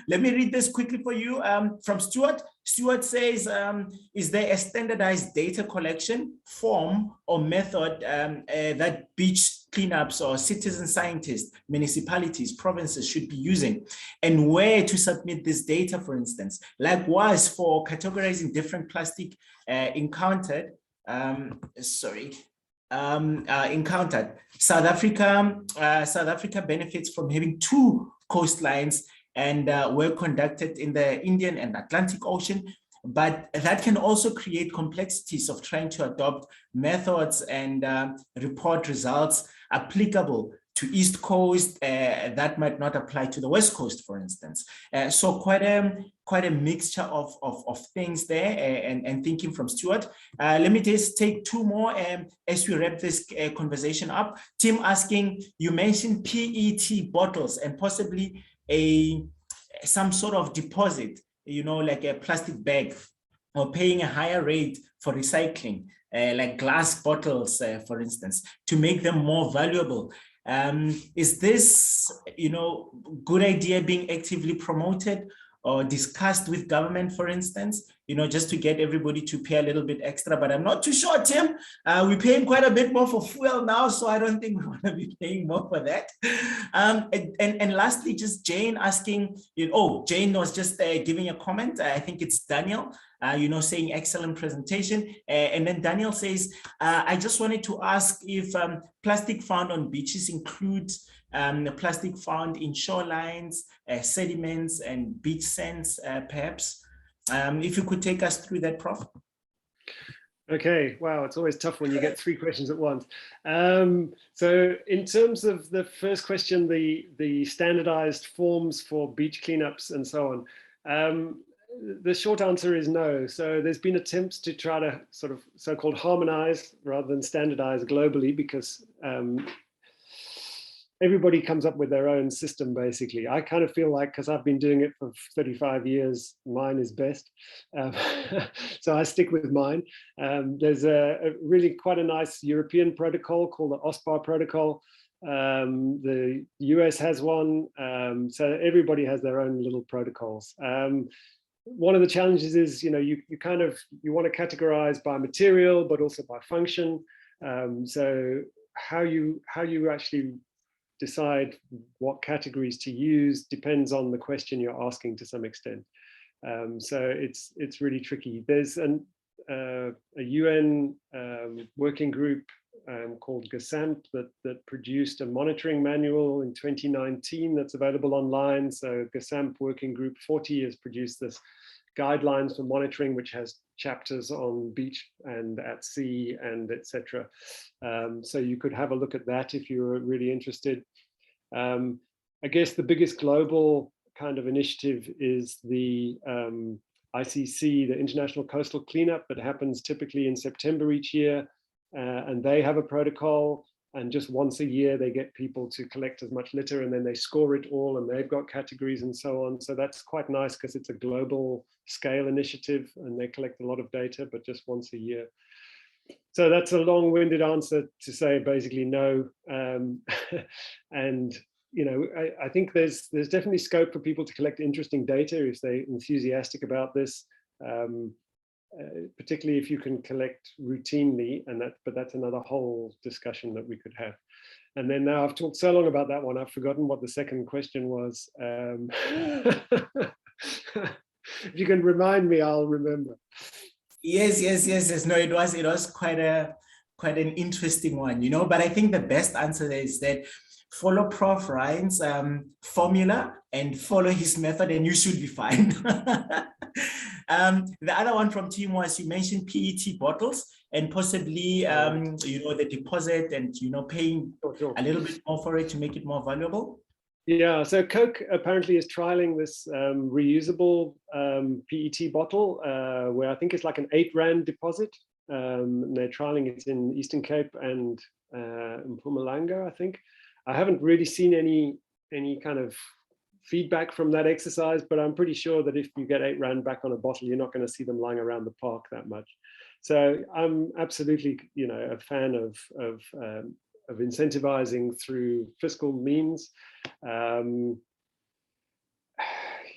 Let me read this quickly for you from Stuart. Stuart says, is there a standardized data collection form or method that beach cleanups or citizen scientists, municipalities, provinces should be using, and where to submit this data, for instance? Likewise, for categorizing different plastic encountered. South Africa benefits from having two coastlines, and were conducted in the Indian and Atlantic Ocean, but that can also create complexities of trying to adopt methods and report results applicable to East Coast that might not apply to the West Coast, for instance. So quite a mixture of things there, and thinking from Stuart. Let me just take two more as we wrap this conversation up. Tim asking, you mentioned PET bottles and possibly some sort of deposit, you know, like a plastic bag, or paying a higher rate for recycling, like glass bottles, for instance, to make them more valuable. Is this, you know, good idea being actively promoted or discussed with government, for instance, you know, just to get everybody to pay a little bit extra? But I'm not too sure, Tim. We're paying quite a bit more for fuel now, so I don't think we want to be paying more for that. And lastly, just Jane asking, Jane was just giving a comment. I think it's Daniel. saying excellent presentation. And then Daniel says, I just wanted to ask if plastic found on beaches includes plastic found in shorelines, sediments, and beach sands, perhaps. If you could take us through that, Prof. Okay, wow, it's always tough when you get 3 questions at once. So in terms of the first question, the standardized forms for beach cleanups and so on, the short answer is no. So there's been attempts to try to sort of so-called harmonize rather than standardize globally, because everybody comes up with their own system, basically. I kind of feel like, because I've been doing it for 35 years, mine is best. So I stick with mine. There's a really quite a nice European protocol called the OSPAR protocol. The US has one. So everybody has their own little protocols. One of the challenges is, you want to categorize by material, but also by function. So how you actually decide what categories to use depends on the question you're asking to some extent. So it's really tricky. There's a UN working group called GSAMP that produced a monitoring manual in 2019 that's available online. So GSAMP working group 40 has produced this guidelines for monitoring, which has chapters on beach and at sea and etc. So you could have a look at that if you're really interested. I guess the biggest global kind of initiative is the ICC, the International Coastal Cleanup, that happens typically in September each year. And they have a protocol, and just once a year they get people to collect as much litter, and then they score it all, and they've got categories and so on. So that's quite nice because it's a global scale initiative and they collect a lot of data, but just once a year. So that's a long-winded answer to say basically no. And I think there's definitely scope for people to collect interesting data if they're enthusiastic about this. Particularly if you can collect routinely, but that's another whole discussion that we could have. And then now I've talked so long about that one, I've forgotten what the second question was. If you can remind me, I'll remember. Yes. No, it was quite an interesting one, but I think the best answer is that follow Prof. Ryan's formula and follow his method, and you should be fine. The other one from team was, you mentioned PET bottles and possibly, the deposit and, paying a little bit more for it to make it more valuable. Yeah, so Coke apparently is trialing this reusable PET bottle where I think it's like an 8 Rand deposit. And they're trialing it in Eastern Cape and in Mpumalanga, I think. I haven't really seen any kind of feedback from that exercise, but I'm pretty sure that if you get 8 Rand back on a bottle, you're not going to see them lying around the park that much. So I'm absolutely, a fan of incentivizing through fiscal means.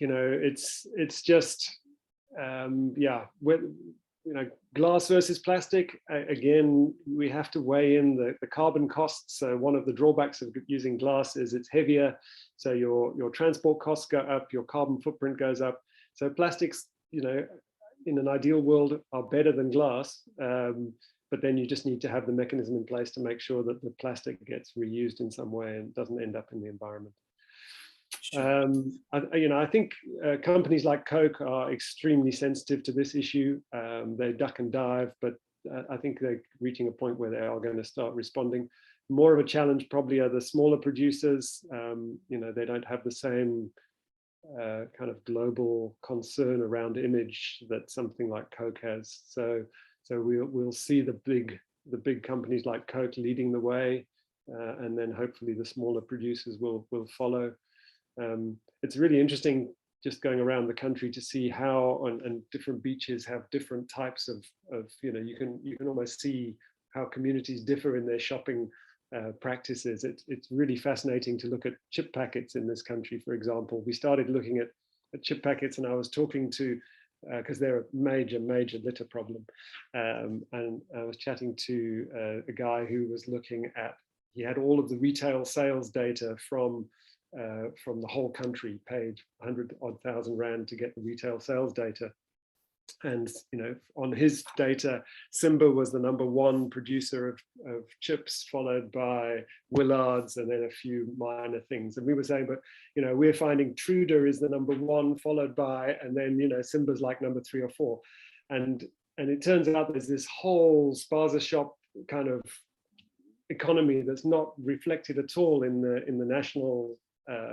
It's just, glass versus plastic. Again, we have to weigh in the carbon costs. So one of the drawbacks of using glass is it's heavier. So your transport costs go up, your carbon footprint goes up. So plastics, in an ideal world are better than glass. But then you just need to have the mechanism in place to make sure that the plastic gets reused in some way and doesn't end up in the environment. Sure. I think companies like Coke are extremely sensitive to this issue. They duck and dive, but I think they're reaching a point where they are going to start responding. More of a challenge probably are the smaller producers. They don't have the same kind of global concern around image that something like Coke has. So we'll see the big companies like Coke leading the way, and then hopefully the smaller producers will follow. It's really interesting just going around the country to see how and different beaches have different types of you can almost see how communities differ in their shopping practices. It's really fascinating to look at chip packets in this country, for example. We started looking at chip packets, and I was talking to because they're a major litter problem. And I was chatting to a guy who was looking at, he had all of the retail sales data from the whole country, paid 100,000 Rand to get the retail sales data. And on his data, Simba was the #1 producer of chips, followed by Willard's, and then a few minor things. And we were saying, but we're finding Truda is the #1, followed by, and then Simba's like #3 or 4. And it turns out there's this whole spaza shop kind of economy that's not reflected at all in the national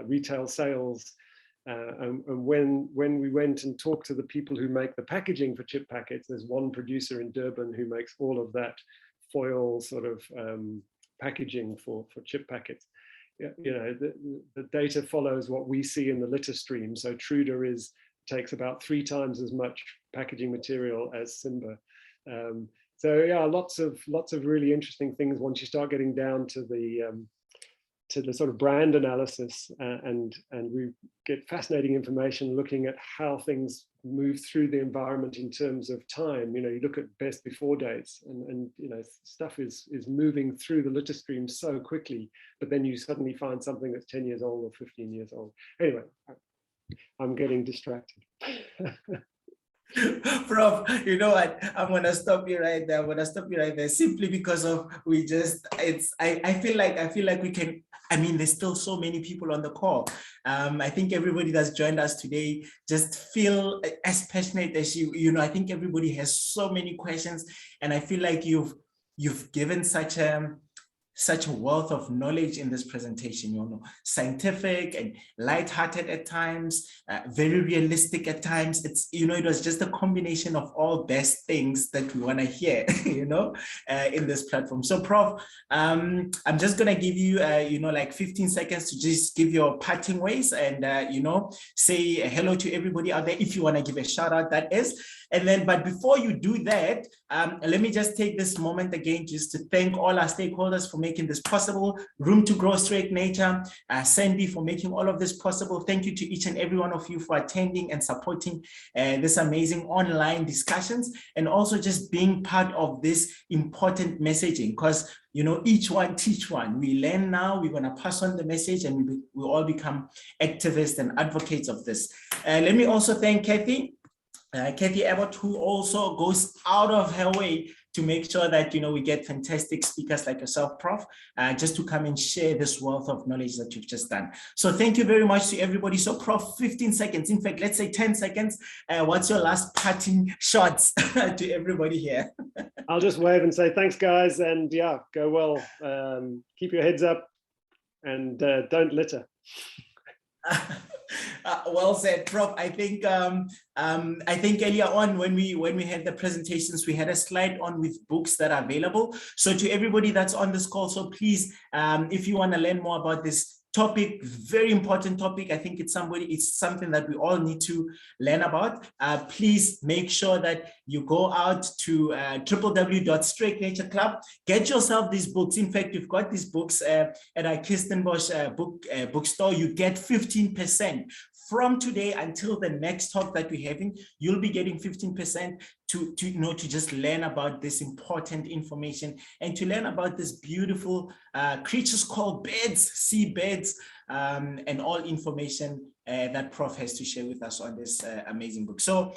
retail sales. And when we went and talked to the people who make the packaging for chip packets, there's one producer in Durban who makes all of that foil sort of packaging for chip packets. The data follows what we see in the litter stream. So Truda takes about 3 times as much packaging material as Simba. So yeah, lots of really interesting things once you start getting down to the sort of brand analysis, and we get fascinating information looking at how things move through the environment in terms of time. You look at best before dates, and stuff is moving through the litter stream so quickly, but then you suddenly find something that's 10 years old or 15 years old. Anyway, I'm getting distracted. Prof, you know what? I'm gonna stop you right there. I'm gonna stop you right there simply because of I feel like we can. I mean, there's still so many people on the call. I think everybody that's joined us today just feel as passionate as you. I think everybody has so many questions, and I feel like you've given such a wealth of knowledge in this presentation, scientific and lighthearted at times, very realistic at times. It was just a combination of all best things that we want to hear, in this platform. So Prof, I'm just going to give you, like 15 seconds to just give your parting ways and, say hello to everybody out there. If you want to give a shout out, that is. And then, but before you do that, let me just take this moment again, just to thank all our stakeholders for making this possible. Room to Grow Straight Nature, Sandy for making all of this possible. Thank you to each and every one of you for attending and supporting this amazing online discussions, and also just being part of this important messaging, because each one teach one. We learn now, we're going to pass on the message, and we all become activists and advocates of this. Let me also thank Kathy Abbott, who also goes out of her way to make sure that we get fantastic speakers like yourself, Prof, just to come and share this wealth of knowledge that you've just done. So thank you very much to everybody. So Prof, 15 seconds, in fact, let's say 10 seconds. What's your last parting shots to everybody here? I'll just wave and say thanks, guys, and yeah, go well. Keep your heads up, and don't litter. Well said, Prof. I think earlier on when we had the presentations, we had a slide on with books that are available. So to everybody that's on this call, so please, if you want to learn more about this topic, very important topic, I think it's something that we all need to learn about. Please make sure that you go out to www.Straight Nature Club, get yourself these books. In fact, you've got these books at our Kirstenbosch bookstore. You get 15%. From today until the next talk that we're having, you'll be getting 15% to just learn about this important information and to learn about this beautiful creatures called birds, seabirds, and all information that Prof has to share with us on this amazing book. So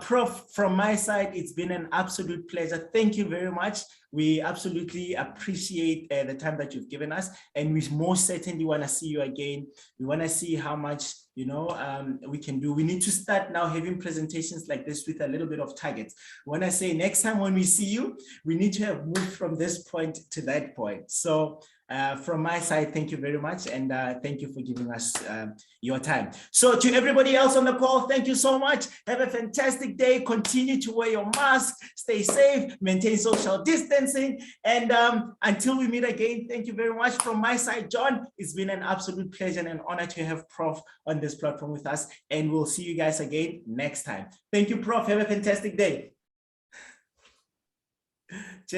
Prof, from my side, it's been an absolute pleasure. Thank you very much. We absolutely appreciate the time that you've given us, and we most certainly want to see you again. We want to see how much we can do. We need to start now having presentations like this with a little bit of targets. When I say next time when we see you, we need to have moved from this point to that point. So from my side, thank you very much, and thank you for giving us your time. So to everybody else on the call, thank you so much. Have a fantastic day. Continue to wear your mask, stay safe, maintain social distancing, and until we meet again, thank you very much. From my side, John, it's been an absolute pleasure and an honor to have Prof on this platform with us, and we'll see you guys again next time. Thank you, Prof. Have a fantastic day. Cheers.